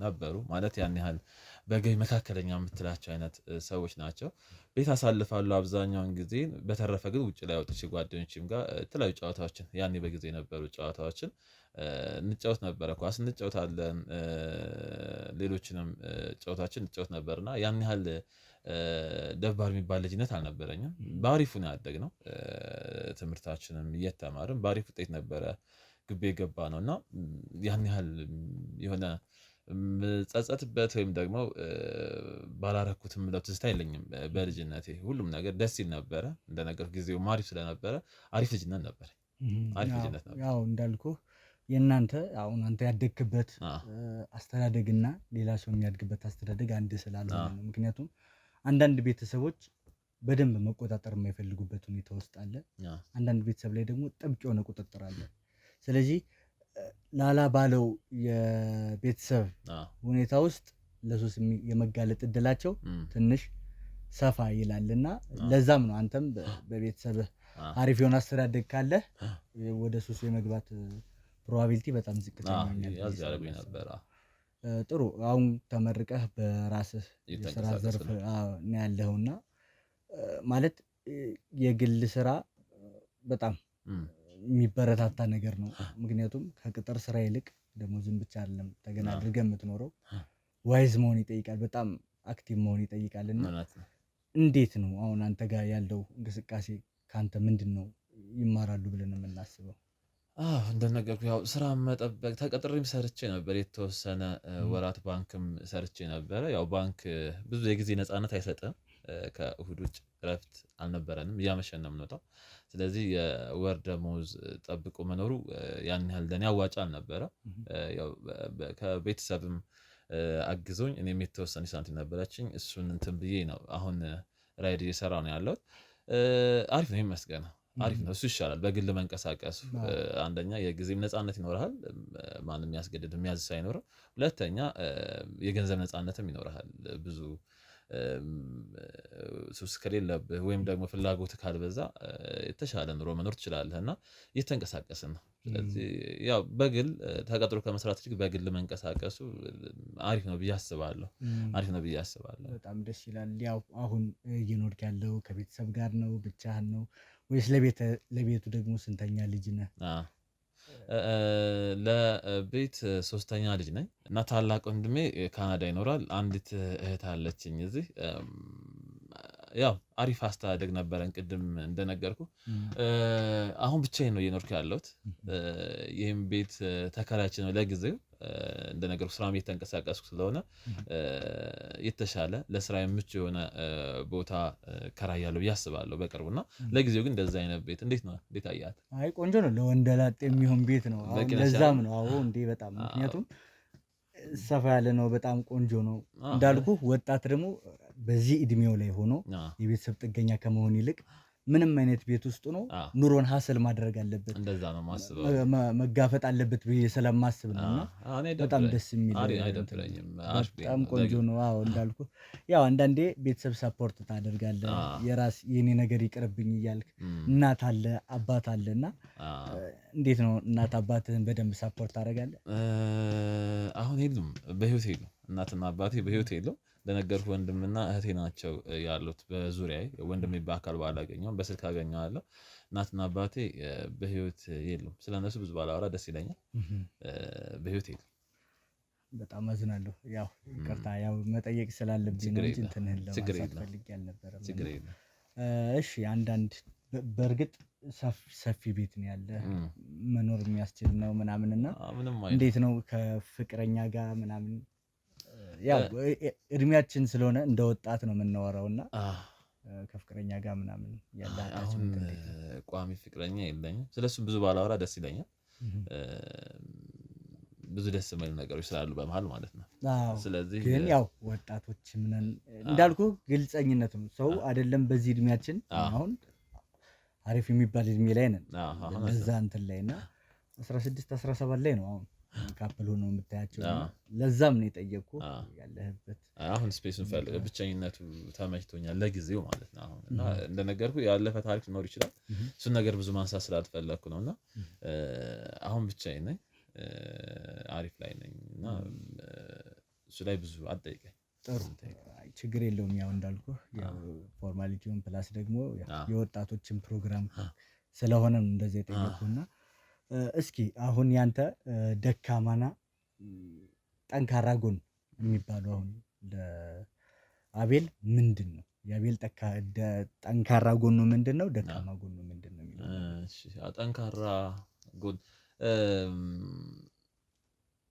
ነበሩ። ማለት ያን ያህል በገቢ መካከለኛ የምትላቸው አይነት ሰዎች ናቸው። ቤት አሳልፋለሁ አብዛኛውን ጊዜ። በተረፈ ግን ውጭ ላይ ወጥቼ ጓደኞችም ጋር የተለያዩ ጨዋታዎችን ያኔ በጊዜ የነበሩ ጨዋታዎችን እንጫወት ነበረ። ኳስ እንጫወታለን፣ ሌሎችንም ጨዋታዎችን እንጫወት ነበርና ያን ያህል ደባል የሚባል ልጅነት አልነበረኝም። በአሪፉ ነው ያደግነው። ትምህርታችንም እየተማርን በአሪፍ ውጤት ነበረ ግቢ የገባ ነው እና ያን ያህል የሆነ ጸጸትበት ወይም ደግሞ ባላረኩት የምለው ትዝታ የለኝም። በልጅነቴ ሁሉም ነገር ደስ ይል ነበረ። እንደነገርኩህ ጊዜው አሪፍ ስለነበረ አሪፍ ልጅነት ነበር። አሪፍ ልጅነት ነበር። ያው እንዳልኩህ የእናንተ አሁን አንተ ያደግክበት አስተዳደግና ሌላ ሰው የሚያድግበት አስተዳደግ አንድ ስላልሆነ ነው። ምክንያቱም አንዳንድ ቤተሰቦች በደንብ መቆጣጠር የማይፈልጉበት ሁኔታ ውስጥ አለ። አንዳንድ ቤተሰብ ላይ ደግሞ ጥብቅ የሆነ ቁጥጥር አለ። ስለዚህ ላላ ባለው የቤተሰብ ሁኔታ ውስጥ ለሱስ የመጋለጥ እድላቸው ትንሽ ሰፋ ይላል እና ለዛም ነው አንተም በቤተሰብህ አሪፍ የሆነ አስተዳደግ ካለህ ወደ ሱስ የመግባት ፕሮባቢሊቲ በጣም ዝቅተኛ ነበር። ጥሩ። አሁን ተመርቀህ በራስህ የስራ ዘርፍ ነው ያለኸውና ማለት የግል ስራ በጣም የሚበረታታ ነገር ነው። ምክንያቱም ከቅጥር ስራ ይልቅ ደሞዝን ብቻ አይደለም ተገና አድርገህ የምትኖረው፣ ዋይዝ መሆን ይጠይቃል፣ በጣም አክቲቭ መሆን ይጠይቃል። እና እንዴት ነው አሁን አንተ ጋር ያለው እንቅስቃሴ? ከአንተ ምንድን ነው ይማራሉ ብለን የምናስበው? እንደነገርኩህ ያው ስራ መጠበቅ ተቀጥሬም ሰርቼ ነበር። የተወሰነ ወራት ባንክም ሰርቼ ነበረ። ያው ባንክ ብዙ የጊዜ ነፃነት አይሰጥም። ከእሁድ ውጭ እረፍት አልነበረንም፣ እያመሸን ነው የምንወጣው። ስለዚህ የወር ደመወዝ ጠብቆ መኖሩ ያን ያህል ለእኔ አዋጭ አልነበረ። ከቤተሰብም አግዞኝ እኔም የተወሰነ ሳንቲም ነበረችኝ። እሱን እንትን ብዬ ነው አሁን ራይድ እየሰራ ነው ያለሁት። አሪፍ ነው ይመስገን፣ አሪፍ ነው። እሱ ይሻላል በግል መንቀሳቀሱ። አንደኛ የጊዜም ነፃነት ይኖርሃል፣ ማንም ያስገድድ የሚያዝ ሳይኖርም። ሁለተኛ የገንዘብ ነፃነትም ይኖርሃል። ብዙ ሱስ ከሌለብህ ወይም ደግሞ ፍላጎት ካልበዛ የተሻለ ኑሮ መኖር ትችላለህ እና እየተንቀሳቀስን ነው። ስለዚህ ያው በግል ተቀጥሮ ከመስራት ይልቅ በግል መንቀሳቀሱ አሪፍ ነው ብዬ አስባለሁ። አሪፍ ነው ብዬ አስባለሁ። በጣም ደስ ይላል። ያው አሁን እየኖርክ ያለው ከቤተሰብ ጋር ነው? ብቻህን ነው ወይስ ለቤቱ ደግሞ ስንተኛ ልጅ ነህ? ለቤት ሶስተኛ ልጅ ነኝ እና ታላቅ ወንድሜ ካናዳ ይኖራል። አንዲት እህት አለችኝ እዚህ። ያው አሪፍ አስተዳደግ ነበረን ቅድም እንደነገርኩ። አሁን ብቻዬን ነው እየኖርኩ ያለሁት። ይህም ቤት ተከራይቼ ነው ለጊዜው። እንደነገርኩ ስራም እየተንቀሳቀስኩ ስለሆነ የተሻለ ለስራ ምቹ የሆነ ቦታ ከራያለሁ ብዬ አስባለሁ በቅርቡ። እና ለጊዜው ግን እንደዛ አይነት ቤት እንዴት ነው? እንዴት አያት? አይ ቆንጆ ነው፣ ለወንደላጤ የሚሆን ቤት ነው። አሁን ለዛም ነው አዎ እንዴ በጣም ምክንያቱም ሰፋ ያለ ነው፣ በጣም ቆንጆ ነው። እንዳልኩ ወጣት ደግሞ በዚህ እድሜው ላይ ሆኖ የቤተሰብ ጥገኛ ከመሆን ይልቅ ምንም አይነት ቤት ውስጥ ነው ኑሮን ሀሰል ማድረግ አለበት፣ እንደዛ ነው ማስበው፣ መጋፈጥ አለበት ብዬ ስለማስብ ነውና በጣም ደስ የሚል በጣም ቆንጆ ነው። አዎ እንዳልኩ ያው አንዳንዴ ቤተሰብ ሰፖርት ታደርጋለህ፣ የኔ ነገር ይቅርብኝ እያልክ እናት አለ አባት አለና እንዴት ነው እናት አባትህን በደንብ ሰፖርት ታደርጋለህ? አሁን የሉም፣ በህይወት የሉም። እናትና አባቴ በህይወት የሉም። ለነገርኩህ ወንድምና እህቴ ናቸው ያሉት በዙሪያዬ። ወንድሜ በአካል ባላገኘውም በስልክ አገኘዋለሁ። እናትና አባቴ በህይወት የሉም። ስለነሱ ብዙ ባላወራ ደስ ይለኛል። በህይወት የሉም። በጣም አዝናለሁ። ያው ይቅርታ ያው መጠየቅ ስላለብኝ ነው እንጂ እንትንህን ለማሳት ፈልጌ አልነበረም። ችግር የለም። እሺ አንዳንድ በእርግጥ ሰፊ ቤት ነው ያለ መኖር የሚያስችል ነው ምናምንና እንዴት ነው ከፍቅረኛ ጋር ምናምን? ያው እድሜያችን ስለሆነ እንደ ወጣት ነው የምናወራው እና ከፍቅረኛ ጋር ምናምን ያለ አሁን ቋሚ ፍቅረኛ የለኝም። ስለሱም ብዙ ባላወራ ደስ ይለኛል። ብዙ ደስ የማይሉ ነገሮች ስላሉ በመሃል ማለት ነው። ስለዚህ ግን ያው ወጣቶች ምንን እንዳልኩ ግልጸኝነት ነው። ሰው አይደለም በዚህ እድሜያችን አሁን አሪፍ የሚባል እድሜ ላይ ነን። ለዛ እንትን ላይ እና 16 17 ላይ ነው አሁን ካፕል ሆኖ የምታያቸው። ለዛም ነው የጠየቅኩ ያለህበት። አሁን ስፔሱን ፈልገህ ብቸኝነቱ ተመችቶኛል ለጊዜው ማለት ነው። አሁን እና እንደነገርኩ ያለፈ ታሪክ ሊኖር ይችላል። እሱን ነገር ብዙ ማንሳት ስላልፈለግኩ ነው። እና አሁን ብቻዬን ነኝ፣ አሪፍ ላይ ነኝ እና እሱ ላይ ብዙ አትጠይቀኝ። ጥሩ ችግር የለውም። ያው እንዳልኩ ያው ፎርማሊቲውን ፕላስ ደግሞ የወጣቶችን ፕሮግራም ስለሆነ ነው እንደዚህ የጠየቁና እስኪ አሁን ያንተ ደካማና ጠንካራ ጎን የሚባለው አሁን ለአቤል ምንድን ነው? የአቤል ጠንካራ ጎኑ ምንድን ነው? ደካማ ጎኑ ምንድን ነው የሚለው? እሺ ጠንካራ ጎን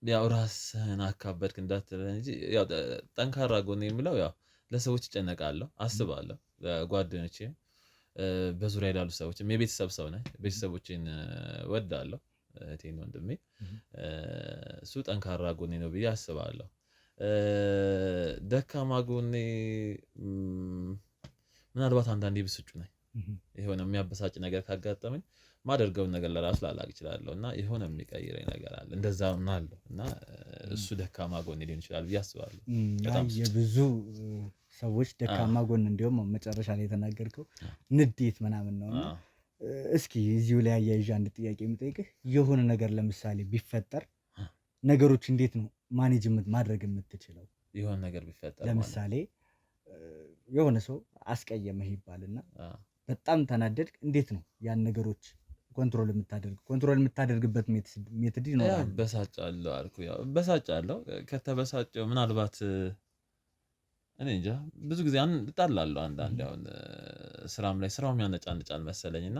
ያው ራስህን አካበድክ እንዳትል እንጂ ያው ጠንካራ ጎን የሚለው ያው ለሰዎች እጨነቃለሁ፣ አስባለሁ፣ ለጓደኞቼ በዙሪያ ያሉ ሰዎችም የቤተሰብ ሰው ነኝ። ቤተሰቦቼን ወዳለሁ፣ እህቴን፣ ወንድሜ። እሱ ጠንካራ ጎኔ ነው ብዬ አስባለሁ። ደካማ ጎኔ ምናልባት አንዳንዴ ብስጩ ነኝ። የሆነ የሚያበሳጭ ነገር ካጋጠመኝ ማደርገውን ነገር ለራሱ ላላቅ እችላለሁ እና የሆነ የሚቀይረኝ ነገር አለ። እንደዛ ምናለው እና እሱ ደካማ ጎኔ ሊሆን ይችላል ብዬ አስባለሁ። የብዙ ሰዎች ደካማ ጎን እንዲሁም መጨረሻ ላይ የተናገርከው ንዴት ምናምን ነው። እስኪ እዚሁ ላይ አያይዤ አንድ ጥያቄ የምጠይቅህ የሆነ ነገር ለምሳሌ ቢፈጠር ነገሮች እንዴት ነው ማኔጅ ማድረግ የምትችለው? የሆነ ነገር ቢፈጠር ለምሳሌ የሆነ ሰው አስቀየመህ ይባልና በጣም ተናደድክ፣ እንዴት ነው ያን ነገሮች ኮንትሮል የምታደርግበት ሜትድ ይኖራል? በሳጫለሁ አልኩ። ያው በሳጫለሁ። ከተበሳጨው ምናልባት እኔ እንጃ ብዙ ጊዜ እጣላለሁ። አንዳንዴ አሁን ስራም ላይ ስራውም ያነጫንጫል መሰለኝና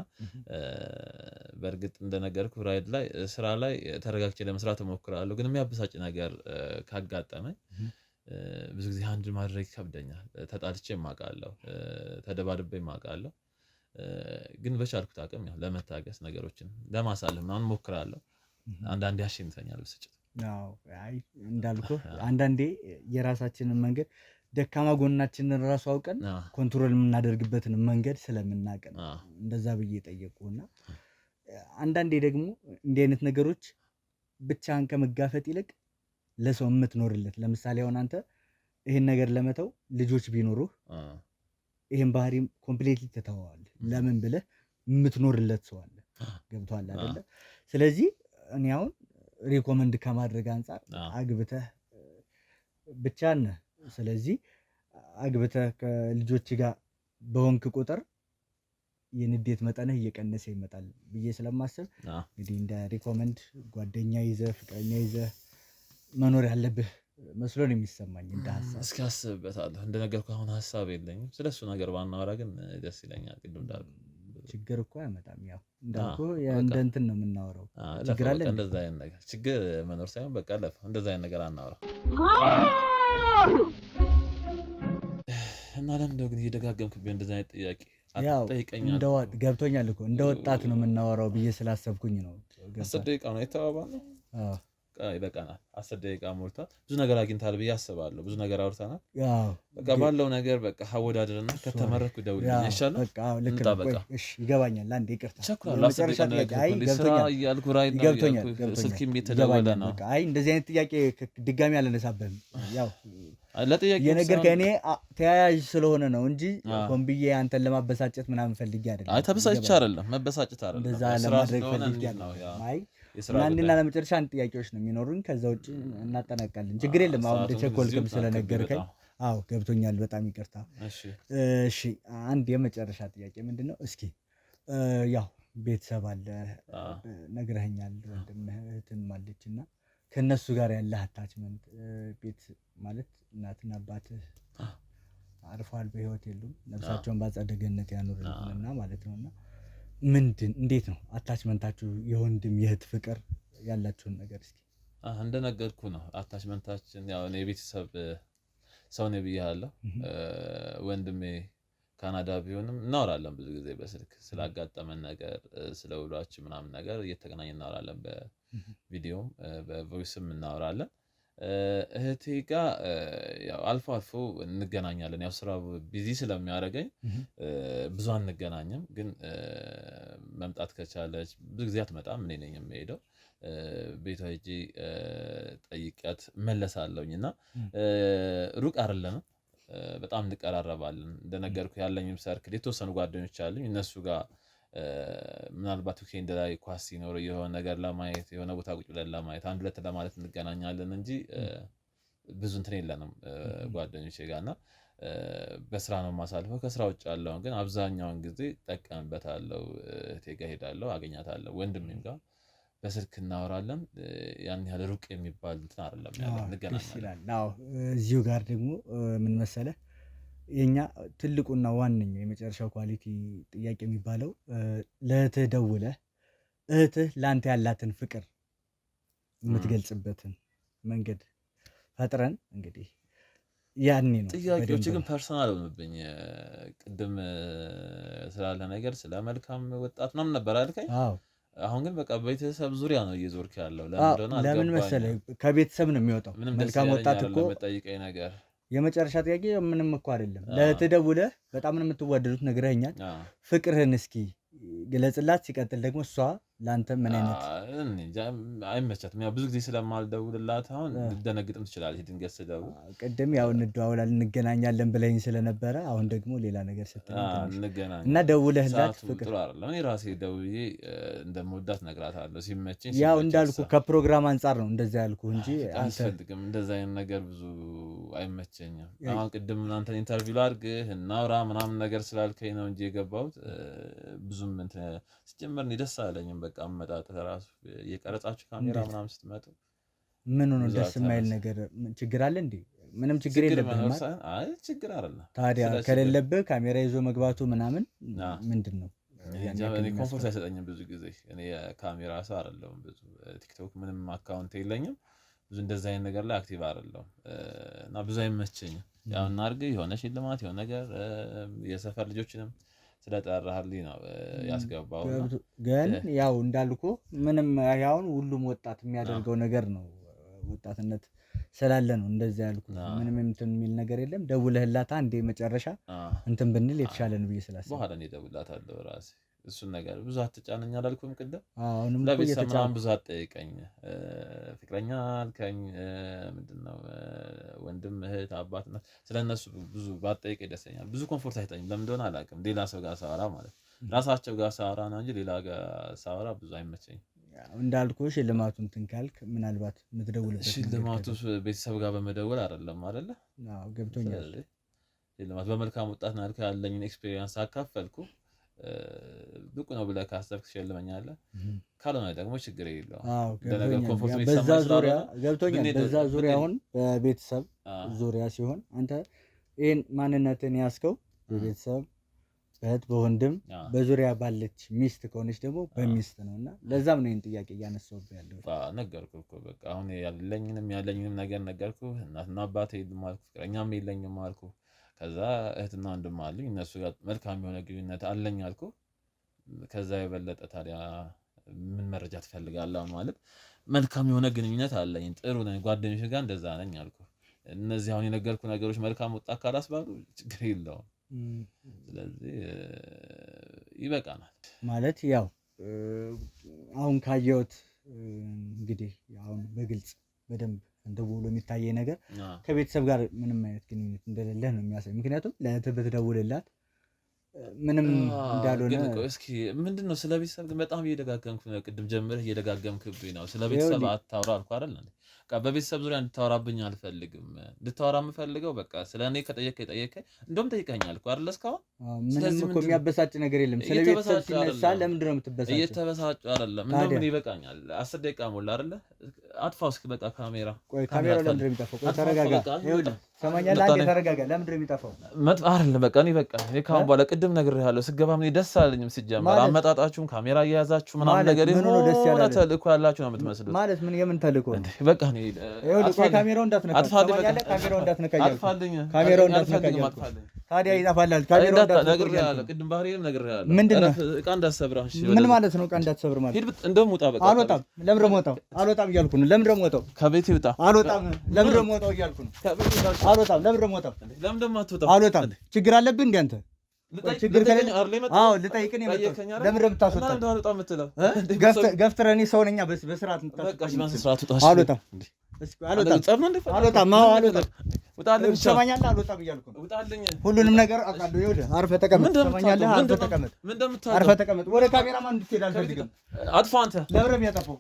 በእርግጥ እንደነገርኩ ራይድ ላይ ስራ ላይ ተረጋግቼ ለመስራት እሞክራለሁ። ግን የሚያበሳጭ ነገር ካጋጠመኝ ብዙ ጊዜ አንድ ማድረግ ይከብደኛል። ተጣልቼ ማውቃለሁ፣ ተደባድቤ ማውቃለሁ። ግን በቻልኩት አቅም ያው ለመታገስ ነገሮችን ለማሳለፍ ምናምን እሞክራለሁ። አንዳንዴ ያሸንፈኛል ብስጭት። አዎ አይ እንዳልኩህ አንዳንዴ የራሳችንን መንገድ ደካማ ጎናችንን ራሱ አውቀን ኮንትሮል የምናደርግበትን መንገድ ስለምናውቅ ነው እንደዛ ብዬ ጠየቁና አንዳንዴ ደግሞ እንዲህ አይነት ነገሮች ብቻህን ከመጋፈጥ ይልቅ ለሰው የምትኖርለት፣ ለምሳሌ አሁን አንተ ይሄን ነገር ለመተው ልጆች ቢኖሩህ ይሄን ባህሪ ኮምፕሊትሊ ትተዋለህ። ለምን ብለህ የምትኖርለት ሰው አለ። ገብቶሃል አይደለ? ስለዚህ እኔ አሁን ሪኮመንድ ከማድረግ አንፃር አግብተህ ብቻህን ነህ። ስለዚህ አግብተህ ከልጆች ጋር በሆንክ ቁጥር የንዴት መጠንህ እየቀነሰ ይመጣል ብዬ ስለማስብ እንግዲህ እንደ ሪኮመንድ ጓደኛ ይዘህ ፍቅረኛ ይዘህ መኖር ያለብህ መስሎ ነው የሚሰማኝ እንደ ሀሳብ። እስኪ አስብበታለሁ። እንደነገርኩህ አሁን ሀሳብ የለኝም። ስለሱ ነገር ባናወራ ግን ደስ ይለኛል። ቅድም እንዳልኩህ ችግር እኮ አያመጣም። ያው እንዳልኩህ እንደ እንትን ነው የምናወራው። ችግር አለ እንደዛ አይነት ነገር ችግር መኖር ሳይሆን በቃ ለፈ እንደዛ አይነት ነገር አናወራ እና ለምን ግን እየደጋገምክብኝ እንደዛ አይነት ጥያቄ አትጠይቀኛለህ? ገብቶኛል እኮ እንደ ወጣት ነው የምናወራው ብዬ ስላሰብኩኝ ነው። 10 ደቂቃ ነው የተባባልነው። ይበቃናል። 10 ደቂቃ ሞልቷል። ብዙ ነገር አግኝተሃል ብዬ አስባለሁ። ብዙ ነገር አውርተናል። በቃ ባለው ነገር በቃ አወዳድርና ከተመረጥኩ ደውልልኝ ይሻላል። በቃ ልክ ነው። እሺ ይገባኛል። አንዴ ይቅርታ መጨረሻ ጥያቄ እያልኩ ራይ ነው ስልኬም እየተደወለ ነው። አይ እንደዚህ አይነት ጥያቄ ድጋሚ አልነሳብህም። ያው ለጥያቄ የነገርከኝ እኔ ተያያዥ ስለሆነ ነው እንጂ ሆን ብዬ አንተን ለማበሳጨት ምናምን ፈልጌ አይደለም። አይ ተበሳጭቼ አይደለም፣ መበሳጨት አይደለም። እንደዛ ለማድረግ ፈልጌ አይደለም። አይ አንድና ለመጨረሻ አንድ ጥያቄዎች ነው የሚኖሩኝ። ከዛ ውጭ እናጠናቃለን። ችግር የለም። አሁን እንደቸኮልክም ስለነገርከኝ አዎ ገብቶኛል። በጣም ይቅርታ። እሺ አንድ የመጨረሻ ጥያቄ ምንድነው? እስኪ ያው ቤተሰብ አለ ነግረኸኛል፣ ወንድምህ እህትም አለችና ከነሱ ጋር ያለህ አታችመንት ቤት ማለት እናትና አባትህ አርፈዋል፣ በህይወት የሉም፣ ነፍሳቸውን በአጸደ ገነት ያኑርልንና ማለት ነውና እንዴት ነው አታችመንታችሁ? የወንድም የእህት ፍቅር ያላችሁን ነገር እስኪ። እንደነገርኩ ነው አታችመንታችን። ያው እኔ የቤተሰብ ሰው ነኝ ብያለሁ። ወንድሜ ካናዳ ቢሆንም እናወራለን ብዙ ጊዜ በስልክ ስላጋጠመን ነገር፣ ስለ ውሏችን ምናምን ነገር እየተገናኘን እናወራለን። በቪዲዮም በቮይስም እናወራለን። እህቴ ጋር ያው አልፎ አልፎ እንገናኛለን። ያው ስራ ቢዚ ስለሚያደርገኝ ብዙ አንገናኝም። ግን መምጣት ከቻለች ብዙ ጊዜ አትመጣም። እኔ ነኝ የምሄደው። ቤቷ ሄጄ ጠይቂያት መለሳለሁኝ እና ሩቅ አይደለንም። በጣም እንቀራረባለን። እንደነገርኩ ያለኝም ሰርክል የተወሰኑ ጓደኞች አሉኝ። እነሱ ጋር ምናልባት ዊኬንድ ላይ ኳስ ሲኖር የሆነ ነገር ለማየት የሆነ ቦታ ቁጭ ብለን ለማየት አንድ ሁለት ለማለት እንገናኛለን እንጂ ብዙ እንትን የለንም ጓደኞቼ ጋር እና በስራ ነው የማሳልፈው። ከስራ ውጭ ያለውን ግን አብዛኛውን ጊዜ እጠቀምበታለሁ። እህቴ ጋር እሄዳለሁ፣ አገኛታለሁ። ወንድሜም ጋር በስልክ እናወራለን። ያን ያህል ሩቅ የሚባል እንትን አይደለም ያለው፣ እንገናኛለን። እዚሁ ጋር ደግሞ ምን መሰለህ የኛ ትልቁና ዋነኛው የመጨረሻው ኳሊቲ ጥያቄ የሚባለው ለእህትህ ደውለህ እህትህ ለአንተ ያላትን ፍቅር የምትገልጽበትን መንገድ ፈጥረን እንግዲህ ያኔ ነው። ጥያቄዎች ግን ፐርሰናል ሆኑብኝ። ቅድም ስላለ ነገር ስለ መልካም ወጣት ምናምን ነበር አልከኝ። አሁን ግን በቃ ቤተሰብ ዙሪያ ነው እየዞርክ ያለው። ለምን መሰለህ ከቤተሰብ ነው የሚወጣው። መልካም ወጣት እኮ ለመጠይቀኝ ነገር የመጨረሻ ጥያቄ ምንም እኮ አይደለም። ለእህትህ ደውለህ በጣም ነው የምትዋደዱት ነግረኸኛል። ፍቅርህን እስኪ ግለጽላት። ሲቀጥል ደግሞ እሷ ለአንተ ምን አይነት አይመቻትም። ያው ብዙ ጊዜ ስለማልደውልላት አሁን ልደነግጥም ትችላለች ድንገት ስደውል። ቅድም ያው እንደዋውላለን እንገናኛለን ብለኝ ስለነበረ አሁን ደግሞ ሌላ ነገር ስትነግረኝ እና ደውለህላት ፍቅር ጥሩ አይደለም። እኔ ራሴ ደውዬ እንደምወዳት እነግራታለሁ ሲመችኝ። ያው እንዳልኩ ከፕሮግራም አንጻር ነው እንደዛ ያልኩ እንጂ አልፈልግም። እንደዛ አይነት ነገር ብዙ አይመቸኝም። አሁን ቅድም እናንተን ኢንተርቪው ላድርግህ እናውራ ምናምን ነገር ስላልከኝ ነው እንጂ የገባሁት ብዙም እንትን ሲጀመር እኔ ደስ አለኝም። በቃ አመጣጥ ራሱ የቀረጻችሁ ካሜራ ምናምን ስትመጡ ምን ሆነ ደስ የማይል ነገር ችግር አለ እንዴ? ምንም ችግር የለብህም። አይ ችግር አይደለም። ታዲያ ከሌለብህ ካሜራ ይዞ መግባቱ ምናምን ምንድነው? እኔ ኮምፎርት አይሰጠኝም ብዙ ጊዜ። እኔ ካሜራ ሰው አይደለሁም። ብዙ ቲክቶክ ምንም አካውንት የለኝም። ብዙ እንደዛ አይነት ነገር ላይ አክቲቭ አይደለሁም እና ብዙ አይመቸኝም። ያው እናድርግ የሆነ ሽልማት የሆነ ነገር የሰፈር ልጆችንም ስለጠራህልኝ ነው ያስገባው። ግን ያው እንዳልኩ ምንም ያውን ሁሉም ወጣት የሚያደርገው ነገር ነው። ወጣትነት ስላለ ነው እንደዛ ያልኩ። ምንም እንትን የሚል ነገር የለም። ደውለህላት አንዴ መጨረሻ እንትን ብንል የተሻለ ነው ብዬ ስላሰብኩ በኋላ እኔ እደውልላታለሁ ራሴ። እሱን ነገር ብዙ አትጫነኝ አላልኩም ቅድም? አሁንም እኮ ለቤተሰብ ምናምን ብዙ አትጠይቀኝ። ፍቅረኛ አልከኝ ምንድነው ወንድም እህት አባት እና ስለነሱ ብዙ ባትጠይቀኝ ደስ ይለኛል። ብዙ ኮምፎርት አይሰጠኝም። ለምን እንደሆነ አላውቅም። ሌላ ሰው ጋር ሳወራ ማለት ራሳቸው ጋር ሳወራ ነው እንጂ ሌላ ጋር ሳወራ ብዙ አይመቸኝም። እንዳልኩ ሽልማቱን እንትን ካልክ ምናልባት የምትደውልበት ሽልማቱ ቤተሰብ ጋር በመደወል አይደለም አይደለ? ገብቶኛል። ሽልማት በመልካም ወጣት ናልከ ያለኝን ኤክስፔሪየንስ አካፈልኩ። ብቁ ነው ብለህ ካሰብክ ትሸልመኛለህ። ካልሆነ ደግሞ ችግር የለውም። ገብቶኛል። በዛ ዙሪያ አሁን በቤተሰብ ዙሪያ ሲሆን አንተ ይህን ማንነትን ያስከው በቤተሰብ በእህት በወንድም በዙሪያ ባለች ሚስት ከሆነች ደግሞ በሚስት ነው እና ለዛም ነው ይህን ጥያቄ እያነሳሁብህ ያለው። ነገርኩህ እኮ በቃ አሁን ያለኝንም ነገር ነገርኩህ። እናትና አባቴ የሉም አልኩህ፣ ፍቅረኛም የለኝም አልኩህ። ከዛ እህትና ወንድም አሉኝ፣ እነሱ ጋር መልካም የሆነ ግንኙነት አለኝ አልኩህ። ከዛ የበለጠ ታዲያ ምን መረጃ ትፈልጋለህ? ማለት መልካም የሆነ ግንኙነት አለኝ፣ ጥሩ ነኝ፣ ጓደኞች ጋር እንደዛ ነኝ አልኩህ። እነዚህ አሁን የነገርኩህ ነገሮች መልካም ወጣ ካላስባሉ ችግር የለውም። ስለዚህ ይበቃናል ማለት ያው አሁን ካየሁት እንግዲህ አሁን በግልጽ በደንብ እንደውሎ የሚታየኝ ነገር ከቤተሰብ ጋር ምንም አይነት ግንኙነት እንደሌለ ነው የሚያሳይ። ምክንያቱም ለእህትህ ብትደውልላት ምንም እንዳልሆነ። እስኪ ምንድነው ስለ ቤተሰብ ግን በጣም እየደጋገምኩ ነው፣ ቅድም ጀምረህ እየደጋገምክብኝ ነው። ስለ ቤተሰብ አታውራ አልኩህ አይደል እንዴ? በቃ በቤተሰብ ዙሪያ እንድታወራብኝ አልፈልግም። እንድታወራ የምፈልገው በቃ ስለኔ ከጠየቀኝ እንደውም ጠይቀኛል እኮ አይደል እስካሁን። ስለዚህ ምን የሚያበሳጭ ነገር የለም። ስለ ቤተሰብ ሲነሳ ለምንድን ነው የምትበሳጨው? እየተበሳጨ አይደለም። እንደውም ምን ይበቃኛል። 10 ደቂቃ ሞላ አይደለ? አጥፋው እስኪ በቃ ካሜራ። ቆይ ካሜራው ለምንድን ነው የሚጠፋው? ቆይ ተረጋጋ። ይኸውልህ ሰማኛለህ፣ አንዴ ተረጋጋ። ለምንድን ነው የሚጠፋው? መጥፋ አይደለም በቃ እኔ ካሁን በኋላ ቅድም ነግሬሃለሁ። ስገባ ምን ደስ አለኝም ሲጀመር አመጣጣችሁም ካሜራ እየያዛችሁ ምናምን ነገር የሆነ ተልእኮ ያላችሁ ነው የምትመስሉት። ማለት ምን የምን ተልእኮ? በቃ ካሜራው እንዳትነካ፣ ካሜራው እንዳትነካ፣ ካሜራው እንዳትነካ። ታዲያ ይጠፋላል። ካሜራው እንዳትነካ። ቅድም ባህሪዬም ነግሬሃለሁ። ምንድን ነው ዕቃ እንዳትሰብር። ምን ማለት ነው ዕቃ እንዳትሰብር ማለት? እንደውም ውጣ በቃ። አልወጣም። ለምን ነው የምወጣው? አልወጣም እያልኩ ነው። ለምን ነው የምወጣው? ከቤቴ ውጣ። አልወጣም። ለምን ነው የምወጣው እያልኩ ነው። አልወጣም። ለምን ነው የምወጣው? ለምን ደግሞ አትወጣም? አልወጣም። ችግር አለብህ እንደ አንተ? ችግር ከሌለ አዎ ልጠይቅህ ነው የመጣሁት። ለምን ነው የምታስወጣው? ገፍትረህ እኔ ሰው ነኝ በስርዓት የምታስወጣው። አልወጣም። ትሰማኛለህ? አልወጣም እያልኩ ነው። ሁሉንም ነገር አውቃለሁ። ይኸውልህ አርፈህ ተቀመጥ። ትሰማኛለህ? አርፈህ ተቀመጥ። አርፈህ ተቀመጥ። ወደ ካሜራማን እንድትሄድ አልፈልግም። አጥፋው አንተ። ለምን ነው የሚያጠፋው?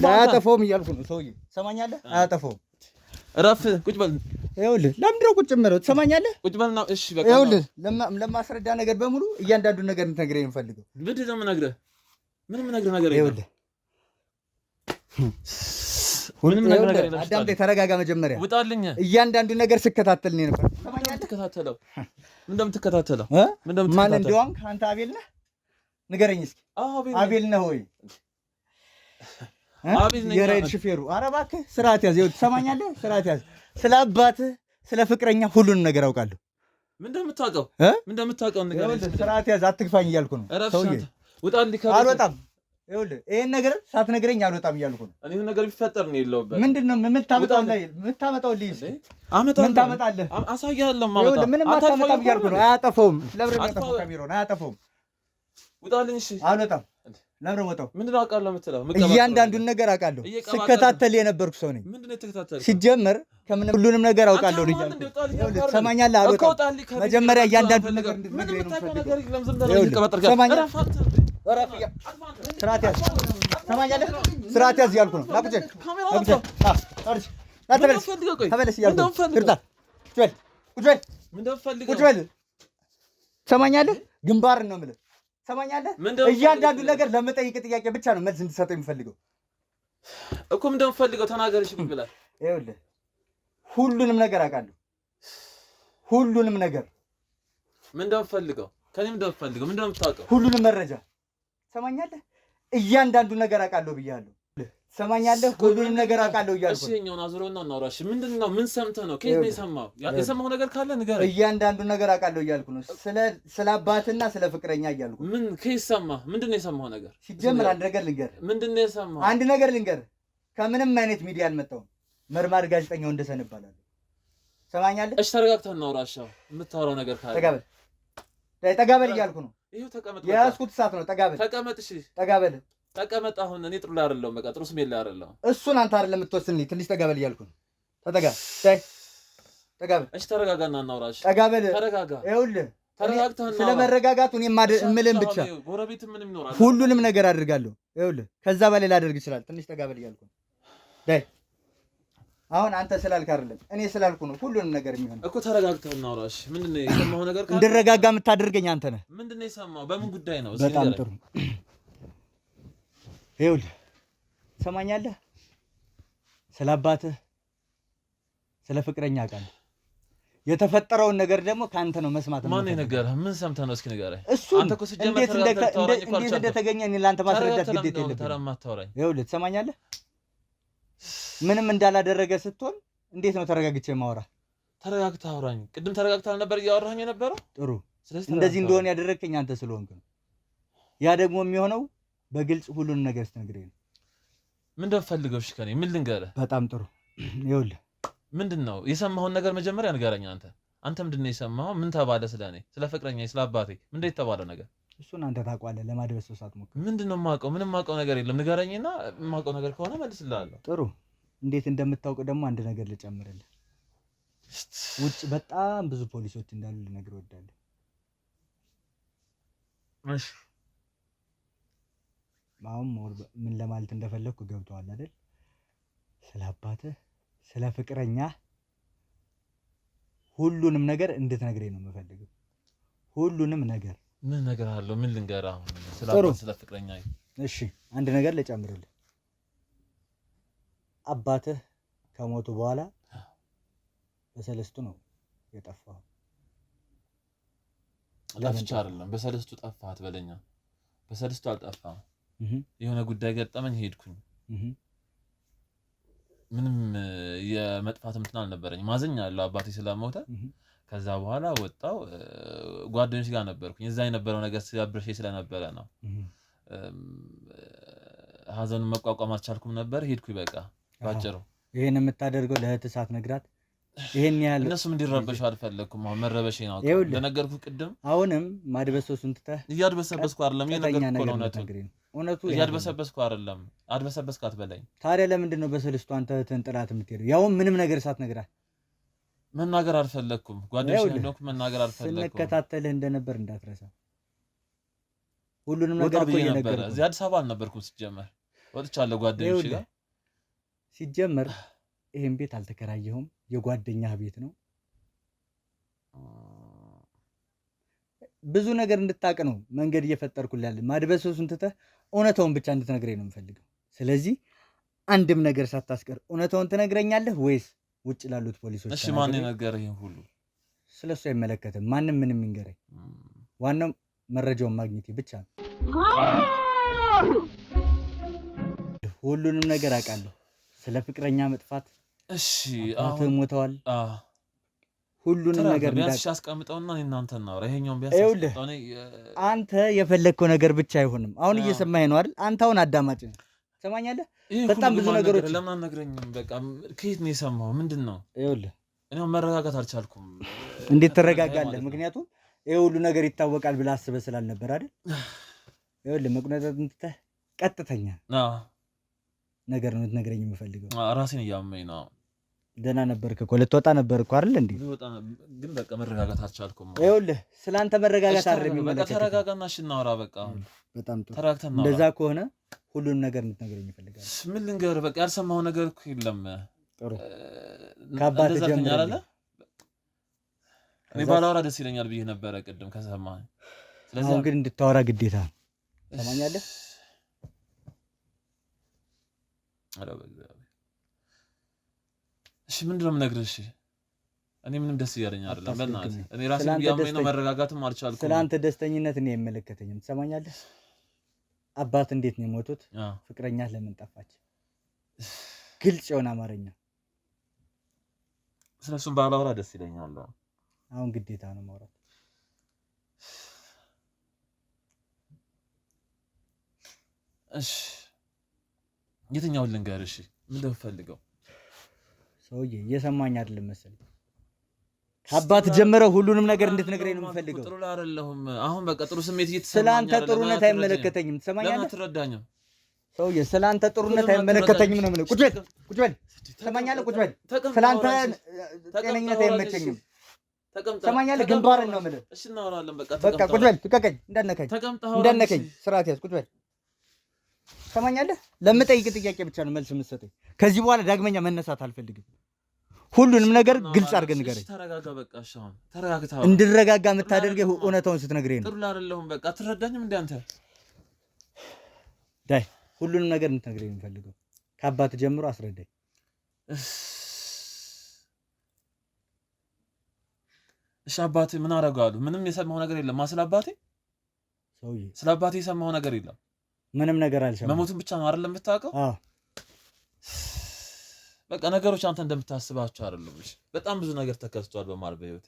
አያጠፋውም እያልኩ ነው። ሰውዬ ትሰማኛለህ? አያጠፋውም። እረፍ፣ ቁጭ በል። ይኸውልህ ለምንድን ነው ቁጭ የምለው? ትሰማኛለህ? ቁጭ በልና እሺ በቃ። ይኸውልህ ለማስረዳ ነገር በሙሉ እያንዳንዱን ነገር እንድትነግረኝ የምፈልገው። ምንድን ነው የምነግርህ? ምንም የምነግርህ ነገር የለም። ይኸውልህ ምንም ነገር የለም። አዳምጠኝ፣ ተረጋጋ። መጀመሪያ ውጣልኝ። እያንዳንዱን ነገር ስከታተል ነው ነበር። ተከታተለው። ምን እንደምትከታተለው? ማን እንደውም ከአንተ አቤል ነህ? ንገረኝ እስኪ። አቤል ነህ ወይ? የራይድ ሹፌሩ? ኧረ እባክህ ስርዓት ያዝ። ይኸውልህ ትሰማኛለህ? ስርዓት ያዝ። ስለ አባትህ ስለ ፍቅረኛ ሁሉንም ነገር አውቃለሁ። ምን እንደምታውቀው ንገረኝ። ስርዓት ያዝ። አትግፋኝ እያልኩ ነው ሰውዬ። አልወጣም። ይኸውልህ ይሄን ነገር ሳትነግረኝ አልወጣም እያልኩ ነው። እኔ ነገር ቢፈጠር ነው የለውበት። ምንድን ነው የምታመጣው? ልይዝ ምን ታመጣለህ? አሳያለሁ። ይኸውልህ ምንም አታመጣም እያልኩ ነው። አያጠፋውም። ለምን የሚያጠፋው ካሜራውን? አያጠፋውም። ውጣልኝ። እሺ አልወጣም። ለምን ነው የምወጣው? ምንድን ነው አውቃለሁ የምትለው? እያንዳንዱን ነገር አውቃለሁ። ስከታተል የነበርኩ ሰው ነኝ። ምንድን ነው የተከታተልኩት? ሲጀመር ሁሉንም ነገር አውቃለሁ እያልኩ ይኸውልህ ትሰማኛለህ? አልወጣም። መጀመሪያ እያንዳንዱን ነገር እንድትነግረኝ ነው የምፈልገው። ሰማኛለህ? ስርዓት ያዝ። ሰማኛለህ? ስርዓት ያዝ እያልኩ ነው። ተመለስ እያልኩ ነው። ቁጭ በል። ሰማኛለህ? ግንባርን ነው የምልህ። ሰማኛለህ? እያንዳንዱ ነገር ለምጠይቅ ጥያቄ ብቻ ነው መልስ እንድትሰጠው የሚፈልገው እኮ። ምን እንደምፈልገው ተናገር። እሺ ብለህ ይኸውልህ ሁሉንም ነገር አውቃለሁ። ሁሉንም ነገር ምን እንደምፈልገው ከኔ ምን እንደምፈልገው ምን እንደምታውቀው ሁሉንም መረጃ ሰማኛለህ? እያንዳንዱ ነገር አውቃለሁ ብያለሁ። ሰማኛለህ? ሁሉንም ነገር አውቃለሁ እያልኩ እሺ። የኛውን አዙረውና እናውራሽ። ምንድነው? ምን ሰምተህ ነው? ከየት ነው የሰማው? የሰማው ነገር ካለ ንገረኝ። እያንዳንዱ ነገር አውቃለሁ እያልኩ ነው። ስለ አባትና ስለ ፍቅረኛ እያልኩ። ምን ከየት ሰማህ? ምንድነው የሰማው ነገር? ሲጀምር አንድ ነገር ልንገርህ። ምንድነው የሰማው? አንድ ነገር ልንገርህ። ከምንም አይነት ሚዲያ አልመጣሁም። መርማሪ ጋዜጠኛው ወንደሰን እባላለሁ። ሰማኛለህ? እሺ ተረጋግተህ እናውራሽ። የምታወራው ነገር ካለ ጠጋበል እያልኩ ነው። ይሄው ተቀመጥ። የያዝኩት ሰዓት ነው። ጠጋበል ተቀመጥ። እሺ ጠጋበል ተቀመጥ። አሁን እኔ ጥሩ ላይ አይደለሁም። በቃ ጥሩ ስሜት ላይ አይደለሁም። እሱን አንተ አይደለም የምትወስንልኝ። ትንሽ ጠጋበል እያልኩ ነው። ተጠጋ ጠጋበል። እሺ ተረጋጋና እናውራሽ። ጠጋበል። ተረጋጋ። ይኸውልህ ተረጋግተህ ስለ መረጋጋቱ እኔ የምልህን ብቻ ጎረቤት ምንም ይኖራል። ሁሉንም ነገር አድርጋለሁ። ይኸውልህ ከዛ በላይ ላደርግ ይችላል። ትንሽ ጠጋበል እያልኩ ነው። አሁን አንተ ስላልክ አይደለም እኔ ስላልኩ ነው ሁሉንም ነገር የሚሆነው እኮ። ተረጋግተህ እናውራ እሺ። ምንድነው የሰማኸው ነገር ካለ እንድረጋጋ የምታደርገኝ አንተ ነህ። ምንድነው የሰማኸው? በምን ጉዳይ ነው? በጣም ጥሩ። ይኸውልህ ትሰማኛለህ? ስለ አባትህ ስለ ፍቅረኛ ቃል የተፈጠረውን ነገር ደግሞ ከአንተ ነው መስማት። ማን የነገረህ? ምን ሰምተህ ነው? እስኪ ንገረኝ። አንተ እኮ ሲጀመር እንዴት እንደተገኘ እኔ ለአንተ ማስረዳት ግዴታ የለብኝም። ይኸውልህ ትሰማኛለህ? ምንም እንዳላደረገ ስትሆን እንዴት ነው ተረጋግቼ የማወራ? ተረጋግተህ አውራኝ። ቅድም ተረጋግተህ አልነበር እያወራኸኝ የነበረው? ጥሩ። እንደዚህ እንደሆነ ያደረግከኝ አንተ ስለሆንክ ነው። ያ ደግሞ የሚሆነው በግልጽ ሁሉንም ነገር ስትነግረኝ ነው። ምን እንደምፈልገው? እሺ ከእኔ ምን ልንገርህ? በጣም ጥሩ። ይኸውልህ ምንድን ነው የሰማኸውን ነገር መጀመሪያ ንገረኝ። አንተ ምንድን ነው የሰማኸው? ምን ተባለ? ስለ እኔ፣ ስለ ፍቅረኛዬ፣ ስለ አባቴ ምንድን የተባለው ነገር? እሱን አንተ ታውቀዋለህ። ለማድበስበስ አትሞክር። ምንድን ነው የማውቀው? ምንም የማውቀው ነገር የለም። ንገረኝና የማውቀው ነገር ከሆነ መልስልሃለሁ። ጥሩ። እንዴት እንደምታውቅ ደግሞ አንድ ነገር ልጨምርልህ። ውጭ በጣም ብዙ ፖሊሶች እንዳሉ ልነግርህ እወዳለሁ። እሺ። አሁን ምን ለማለት እንደፈለግኩ ገብቶሃል አይደል? ስለ አባትህ ስለ ፍቅረኛ ሁሉንም ነገር እንድትነግረኝ ነው የምፈልገው። ሁሉንም ነገር። ምን ነገር አለው? ምን ልንገርህ አሁን ስለ አባትህ ስለ ፍቅረኛ? እሺ አንድ ነገር ልጨምርልህ። አባትህ ከሞቱ በኋላ በሰለስቱ ነው የጠፋው። ጠፍቼ አይደለም። በሰለስቱ ጠፋህ አትበለኛ። በሰለስቱ አልጠፋም። የሆነ ጉዳይ ገጠመኝ ሄድኩኝ። ምንም የመጥፋት እንትን አልነበረኝም። ማዘኛለሁ አባቴ ስለሞተ። ከዛ በኋላ ወጣው ጓደኞች ጋር ነበርኩኝ። እዛ የነበረው ነገር ሲያብረሽ ስለነበረ ነው ሀዘኑን መቋቋም አልቻልኩም ነበር። ሄድኩኝ በቃ ባጭሩ። ይሄን የምታደርገው ለእህትህ ሳትነግራት ይሄን ያህል እነሱም እንዲረበሹ አልፈለኩም። አሁን መረበሽኝ ነው እንደነገርኩህ ቅድም። አሁንም ማድበስበሱን ትተህ እያድበሰበስኩ አይደለም የነገርኩህ እውነቱ እያድበሰበስኩ አይደለም። አድበሰበስክ አትበለኝ። ታዲያ ለምንድን ነው በሰለስቱ አንተ እህትህን ጥላት የምትሄደው? ያውም ምንም ነገር ሳትነግራት። መናገር አልፈለኩም። ጓደኞች እንደሆንኩ መናገር አልፈለኩም። ስንከታተልህ እንደነበር እንዳትረሳ። ሁሉንም ነገር እኮ እየነገርኩህ። እዚህ አዲስ አበባ አልነበርኩም ሲጀመር። ወጥቻለሁ ጓደኞች ጋር። ሲጀመር ይሄን ቤት አልተከራየሁም፣ የጓደኛህ ቤት ነው። ብዙ ነገር እንድታውቅ ነው መንገድ እየፈጠርኩልህ ያለ። ማድበስበሱን ትተህ እውነታውን ብቻ እንድትነግረኝ ነው የምፈልገው። ስለዚህ አንድም ነገር ሳታስቀር እውነታውን ትነግረኛለህ ወይስ ውጭ ላሉት ፖሊሶች? እሺ ማን ነገረህ ይሄን ሁሉ? ስለሱ አይመለከትም። ማንም ምንም ይንገረኝ። ዋናው መረጃውን ማግኘቴ ብቻ ነው። ሁሉንም ነገር አውቃለሁ። ስለ ፍቅረኛ መጥፋት። እሺ አባትህ ሞተዋል። ሁሉንም ነገር አስቀምጠውና እናንተ እናውራ። ይሄኛውን ቢያስቀምጠው አንተ የፈለግከው ነገር ብቻ አይሆንም። አሁን እየሰማኸኝ ነው አይደል? አንተ አሁን አዳማጭ ነህ። ትሰማኛለህ? በጣም ብዙ ነገሮች ለምን አልነግረኝም? በቃ ከየት ነው የሰማኸው? ምንድን ነው? ይኸውልህ እኔ መረጋጋት አልቻልኩም። እንዴት ትረጋጋለህ? ምክንያቱም ይሄ ሁሉ ነገር ይታወቃል ብለህ አስበህ ስላልነበር አይደል? ይኸውልህ መቁነጠጥን ትተህ ቀጥተኛ ነገር ነው ልትነግረኝ የምፈልገው። ራሴን እያመመኝ ነው። ደህና ነበርክ እኮ ልትወጣ ነበር እኮ አይደል እንዴ? ግን በቃ መረጋጋት አልቻልኩም። ይኸውልህ ስለአንተ መረጋጋት አይደለም የሚመለከተው። በቃ ተረጋጋና እሺ እናውራ። በቃ በጣም ጥሩ ተረጋግተን እናውራ። እንደዛ ከሆነ ሁሉንም ነገር እንድትነግረኝ ይፈልጋል። ምን ልንገርህ? በቃ ያልሰማኸው ነገር እኮ የለም። ጥሩ ከአባትህ ጀምረህ እኔ ባላወራ ደስ ይለኛል ብዬ ነበረ ቅድም ከሰማኸኝ። ስለዚህ አሁን ግን እንድታወራ ግዴታ ነው። ሰማኛለህ? እሺ ምንድን ነው የምነግርህ? እሺ እኔ ምንም ደስ እያለኝ አይደለም። በእናትህ እኔ ራሴን እያመመኝ ነው። መረጋጋትም አልቻልኩም። ስለአንተ ደስተኝነት እኔ አይመለከተኝም። ትሰማኛለህ? አባት እንዴት ነው የሞቱት? ፍቅረኛህ ለምን ጠፋች? ግልጽ የሆነ አማርኛ። ስለሱም ባላወራ ደስ ይለኛል። አሁን ግዴታ ነው ማውራት። እሺ የትኛውን ልንገርህ? እሺ ምንድን ነው የምፈልገው? ሰውዬ እየሰማኝ አይደለም መሰለኝ። ከአባት ጀምረህ ሁሉንም ነገር እንድትነግረኝ ነው የምፈልገው። ጥሩ አይደለሁም። አሁን በቃ ጥሩ ስሜት እየተሰማኝ ስለአንተ ጥሩነት አይመለከተኝም። ትሰማኛለህ? ለምን አትረዳኝም? ሰውዬ ስለአንተ ጥሩነት አይመለከተኝም ነው የምልህ። ቁጭ በል ቁጭ በል። ትሰማኛለህ? ቁጭ በል። ስለአንተ ጤነኝነት አይመቸኝም። ትሰማኛለህ? ግንባርን ነው የምልህ። እሺ እናወራለን። በቃ ቁጭ በል። ልቀቀኝ። እንዳነካኝ ስርዓት ያዝ። ቁጭ በል። ሰማኛለህ? ለምጠይቅ ጥያቄ ብቻ ነው መልስ የምትሰጠኝ። ከዚህ በኋላ ዳግመኛ መነሳት አልፈልግም። ሁሉንም ነገር ግልጽ አድርገህ ንገረኝ። ተረጋጋ። በቃ እሺ፣ አሁን ተረጋግታ እንድረጋጋ የምታደርገው እውነታውን ስትነግረኝ ነው። ጥሩ አይደለሁም። በቃ አትረዳኝም እንዴ አንተ? ዳይ ሁሉንም ነገር እንድትነግረኝ የምፈልገው ከአባት ጀምሮ አስረዳኝ። እሺ አባቴ ምን አደረጋሉ? ምንም የሰማው ነገር የለም። ስለ አባቴ ሰውዬ፣ ስለ አባቴ የሰማው ነገር የለም። ምንም ነገር አልሰማም። መሞቱን ብቻ ነው አይደለም የምታውቀው? አዎ በቃ ነገሮች አንተ እንደምታስባቸው አይደለም። እሺ በጣም ብዙ ነገር ተከስቷል በማል በህይወቴ።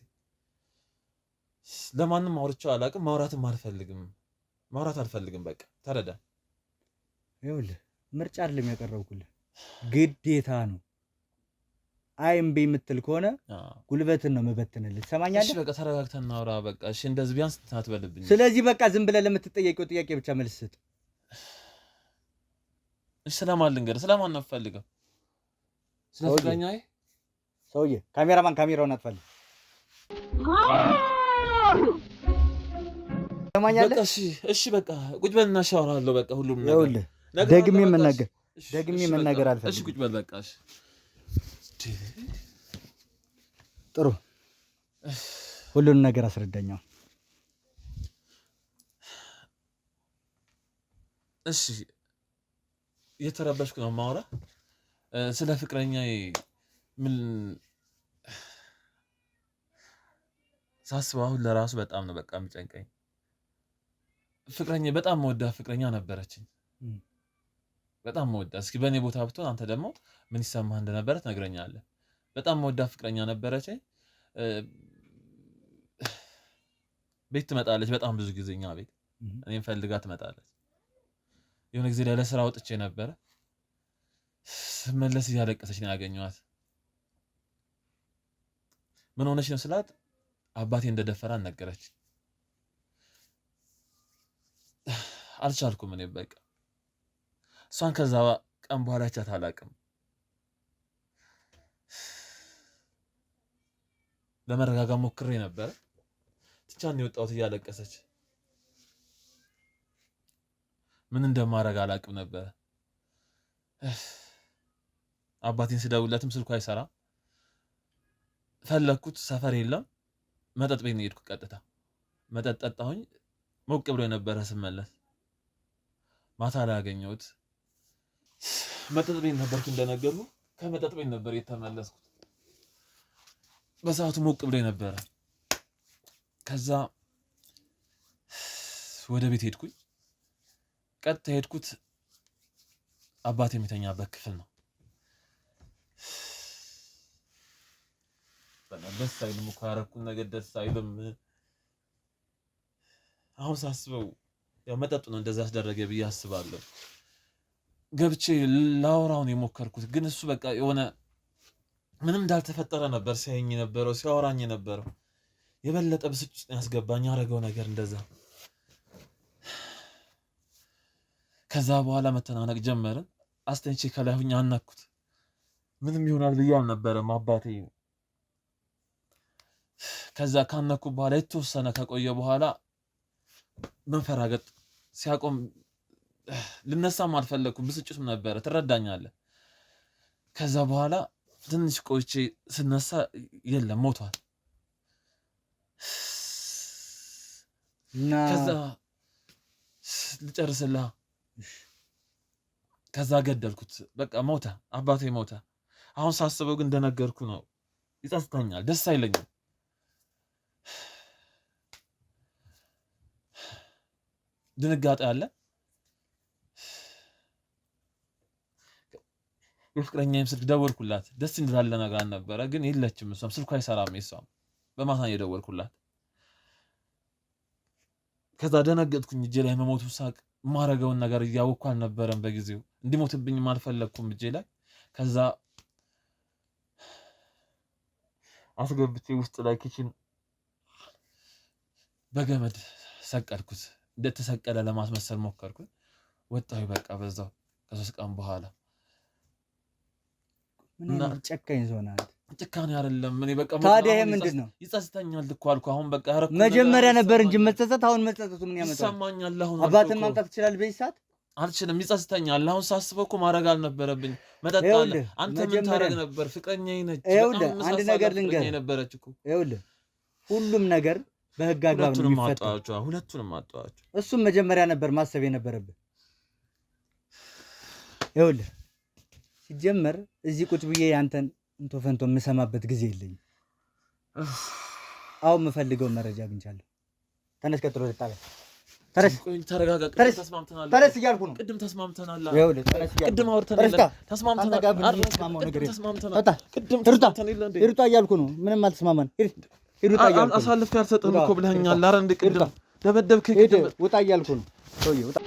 ለማንም አውርቼው አላውቅም። ማውራትም አልፈልግም። በቃ ተረዳ። ይኸውልህ ምርጫ አይደለም ያቀረብኩልህ፣ ግዴታ ነው። አይምቢ የምትል ከሆነ ጉልበትን ነው መበትንልህ። ትሰማኛለህ? እሺ በቃ ተረጋግተን እናውራ። በቃ እሺ እንደዚህ ቢያንስ አትበልብኝ። ስለዚህ በቃ ዝም ብለህ ለምትጠየቀው ጥያቄ ብቻ መልስ ስጥ። እሺ ስለማን ልንገርህ? ስለማን ነው የምፈልገው? ስለ ፍቅረኛዬ። ሰውዬ ካሜራማን ካሜራውን አጥፋልኝ። ትሰማኛለህ? በቃ እሺ በቃ ቁጭ በልና ሻወራለሁ። በቃ ሁሉም ነገር ይኸውልህ ደግሜ መናገር አልፈልግም። እሺ ቁጭ በል በቃ። እሺ ጥሩ፣ ሁሉንም ነገር አስረዳኛው። እሺ እየተረበሽኩ ነው የማወራ ስለ ፍቅረኛዬ። ምን ሳስበው አሁን ለራሱ በጣም ነው በቃ የሚጨንቀኝ። ፍቅረኛዬ በጣም መወዳት ፍቅረኛ ነበረችኝ። በጣም መወዳት። እስኪ በእኔ ቦታ ብትሆን አንተ ደግሞ ምን ይሰማህ እንደነበረ ትነግረኛለህ። በጣም መወዳት ፍቅረኛ ነበረችኝ። ቤት ትመጣለች በጣም ብዙ ጊዜ እኛ ቤት። እኔም ፈልጋ ትመጣለች። የሆነ ጊዜ ላይ ለስራ ወጥቼ ነበረ። ስመለስ እያለቀሰች ነው ያገኘኋት። ምን ሆነች ነው ስላት አባቴ እንደደፈራ ነገረች። አልቻልኩም እኔ በቃ እሷን ከዛ ቀን በኋላ አይቻት አላውቅም። ለመረጋጋት ሞክሬ ነበር። ትቻን የወጣሁት እያለቀሰች ምን እንደማደርግ አላውቅም ነበር። አባቴን ስደውልለትም ስልኩ አይሰራም። ፈለኩት፣ ሰፈር የለም። መጠጥ ቤት ነው የሄድኩት። ቀጥታ መጠጥ ጠጣሁኝ። ሞቅ ብሎ የነበረ ስመለስ ማታ ላይ ያገኘሁት መጠጥ ቤት ነበርኩ እንደነገርኩ። ከመጠጥ ቤት ነበር የተመለስኩት። በሰዓቱ ሞቅ ብሎ ነበረ። ከዛ ወደ ቤት ሄድኩኝ። ቀጥታ ሄድኩት አባቴ የሚተኛበት ክፍል ነው። ደስ አይልም እኮ ያደረኩት ነገር ደስ አይልም። አሁን ሳስበው ያው መጠጡ ነው እንደዛ አስደረገ ብዬ አስባለሁ። ገብቼ ላወራውን የሞከርኩት ግን እሱ በቃ የሆነ ምንም እንዳልተፈጠረ ነበር ሲያየኝ ነበረው፣ ሲያወራኝ ነበረው። የበለጠ ብስጭት ውስጥ ያስገባኝ ያደረገው ነገር እንደዛ። ከዛ በኋላ መተናነቅ ጀመርን። አስተንቼ ከላይ ሁኜ አናኩት። ምንም ይሆናል ብዬ አልነበረም አባቴ። ከዛ ካነኩ በኋላ የተወሰነ ከቆየ በኋላ መንፈራገጥ ሲያቆም ልነሳም አልፈለኩም። ብስጭቱም ነበረ፣ ትረዳኛለህ። ከዛ በኋላ ትንሽ ቆይቼ ስነሳ የለም ሞቷል። ከዛ ልጨርስልህ። ከዛ ገደልኩት። በቃ ሞተ፣ አባቴ ሞተ። አሁን ሳስበው ግን እንደነገርኩ ነው፣ ይጸጽተኛል፣ ደስ አይለኝም። ድንጋጤ አለ። የፍቅረኛዬም ስልክ ደወልኩላት፣ ደስ እንዳለ ነገር ነበረ፣ ግን የለችም። እሷም ስልኳ አይሰራም። የሷም በማታ የደወልኩላት። ከዛ ደነገጥኩኝ። እጄ ላይ መሞቱ ሳቅ የማረገውን ነገር እያወቅኩ አልነበረም በጊዜው። እንዲሞትብኝም አልፈለግኩም እጄ ላይ። ከዛ አስገብቼ ውስጥ ላይ ኪችን በገመድ ሰቀልኩት። እንደተሰቀለ ለማስመሰል ሞከርኩኝ። ወጣሁ በቃ በዛው ከ3 ቀን በኋላ። ምን ጨካኝ ዞና ጭካኔ አይደለም። እኔ በቃ ታዲያ ይሄ ምንድን ነው? ይጸጽተኛል እኮ አልኩህ። አሁን በቃ ያረኩት መጀመሪያ ነበር እንጂ መጸጸት፣ አሁን መጸጸቱ ምን ያመጣል? ይሰማኛል። አሁን አባትን ማምጣት ይችላል በዚህ ሰዓት። አልችልም፣ ይጸጽተኛል። አሁን ሳስበው እኮ ማድረግ አልነበረብኝ። መጠጥ አለ። አንተ ምን ታደርግ ነበር? ፍቅረኛዬ ነች። አንድ ነገር ልንገርህ ነበረች እኮ። ይኸውልህ ሁሉም ነገር በህግ አግባብ ነው የሚፈታው። ሁለቱንም አጣኋቸው። እሱም መጀመሪያ ነበር ማሰብ የነበረብህ። ይኸውልህ ሲጀመር እዚህ ቁጭ ብዬ ያንተን እንቶ ፈንቶ የምሰማበት ጊዜ የለኝም። አሁን የምፈልገው መረጃ አግኝቻለሁ። ተነስ፣ ቀጥሎ ልጣበል። ተነስ፣ ተረጋጋ። ተስማምተናል። ተነስ እያልኩ ነው። ቅድም ተስማምተናል። ይኸውልህ ተነስ እያልኩ ቅድም አውርተናል። ተስማምተናል። ሂሩጣ እያልኩ ነው። ምንም አልተስማማን። ሂሩጣ እያልኩ ነው። አሳልፌ አልሰጥህም እኮ ብለኸኛል። ኧረ እንደ ቅድም ደበደብክ። ውጣ እያልኩ ነው። ሰውዬ ውጣ።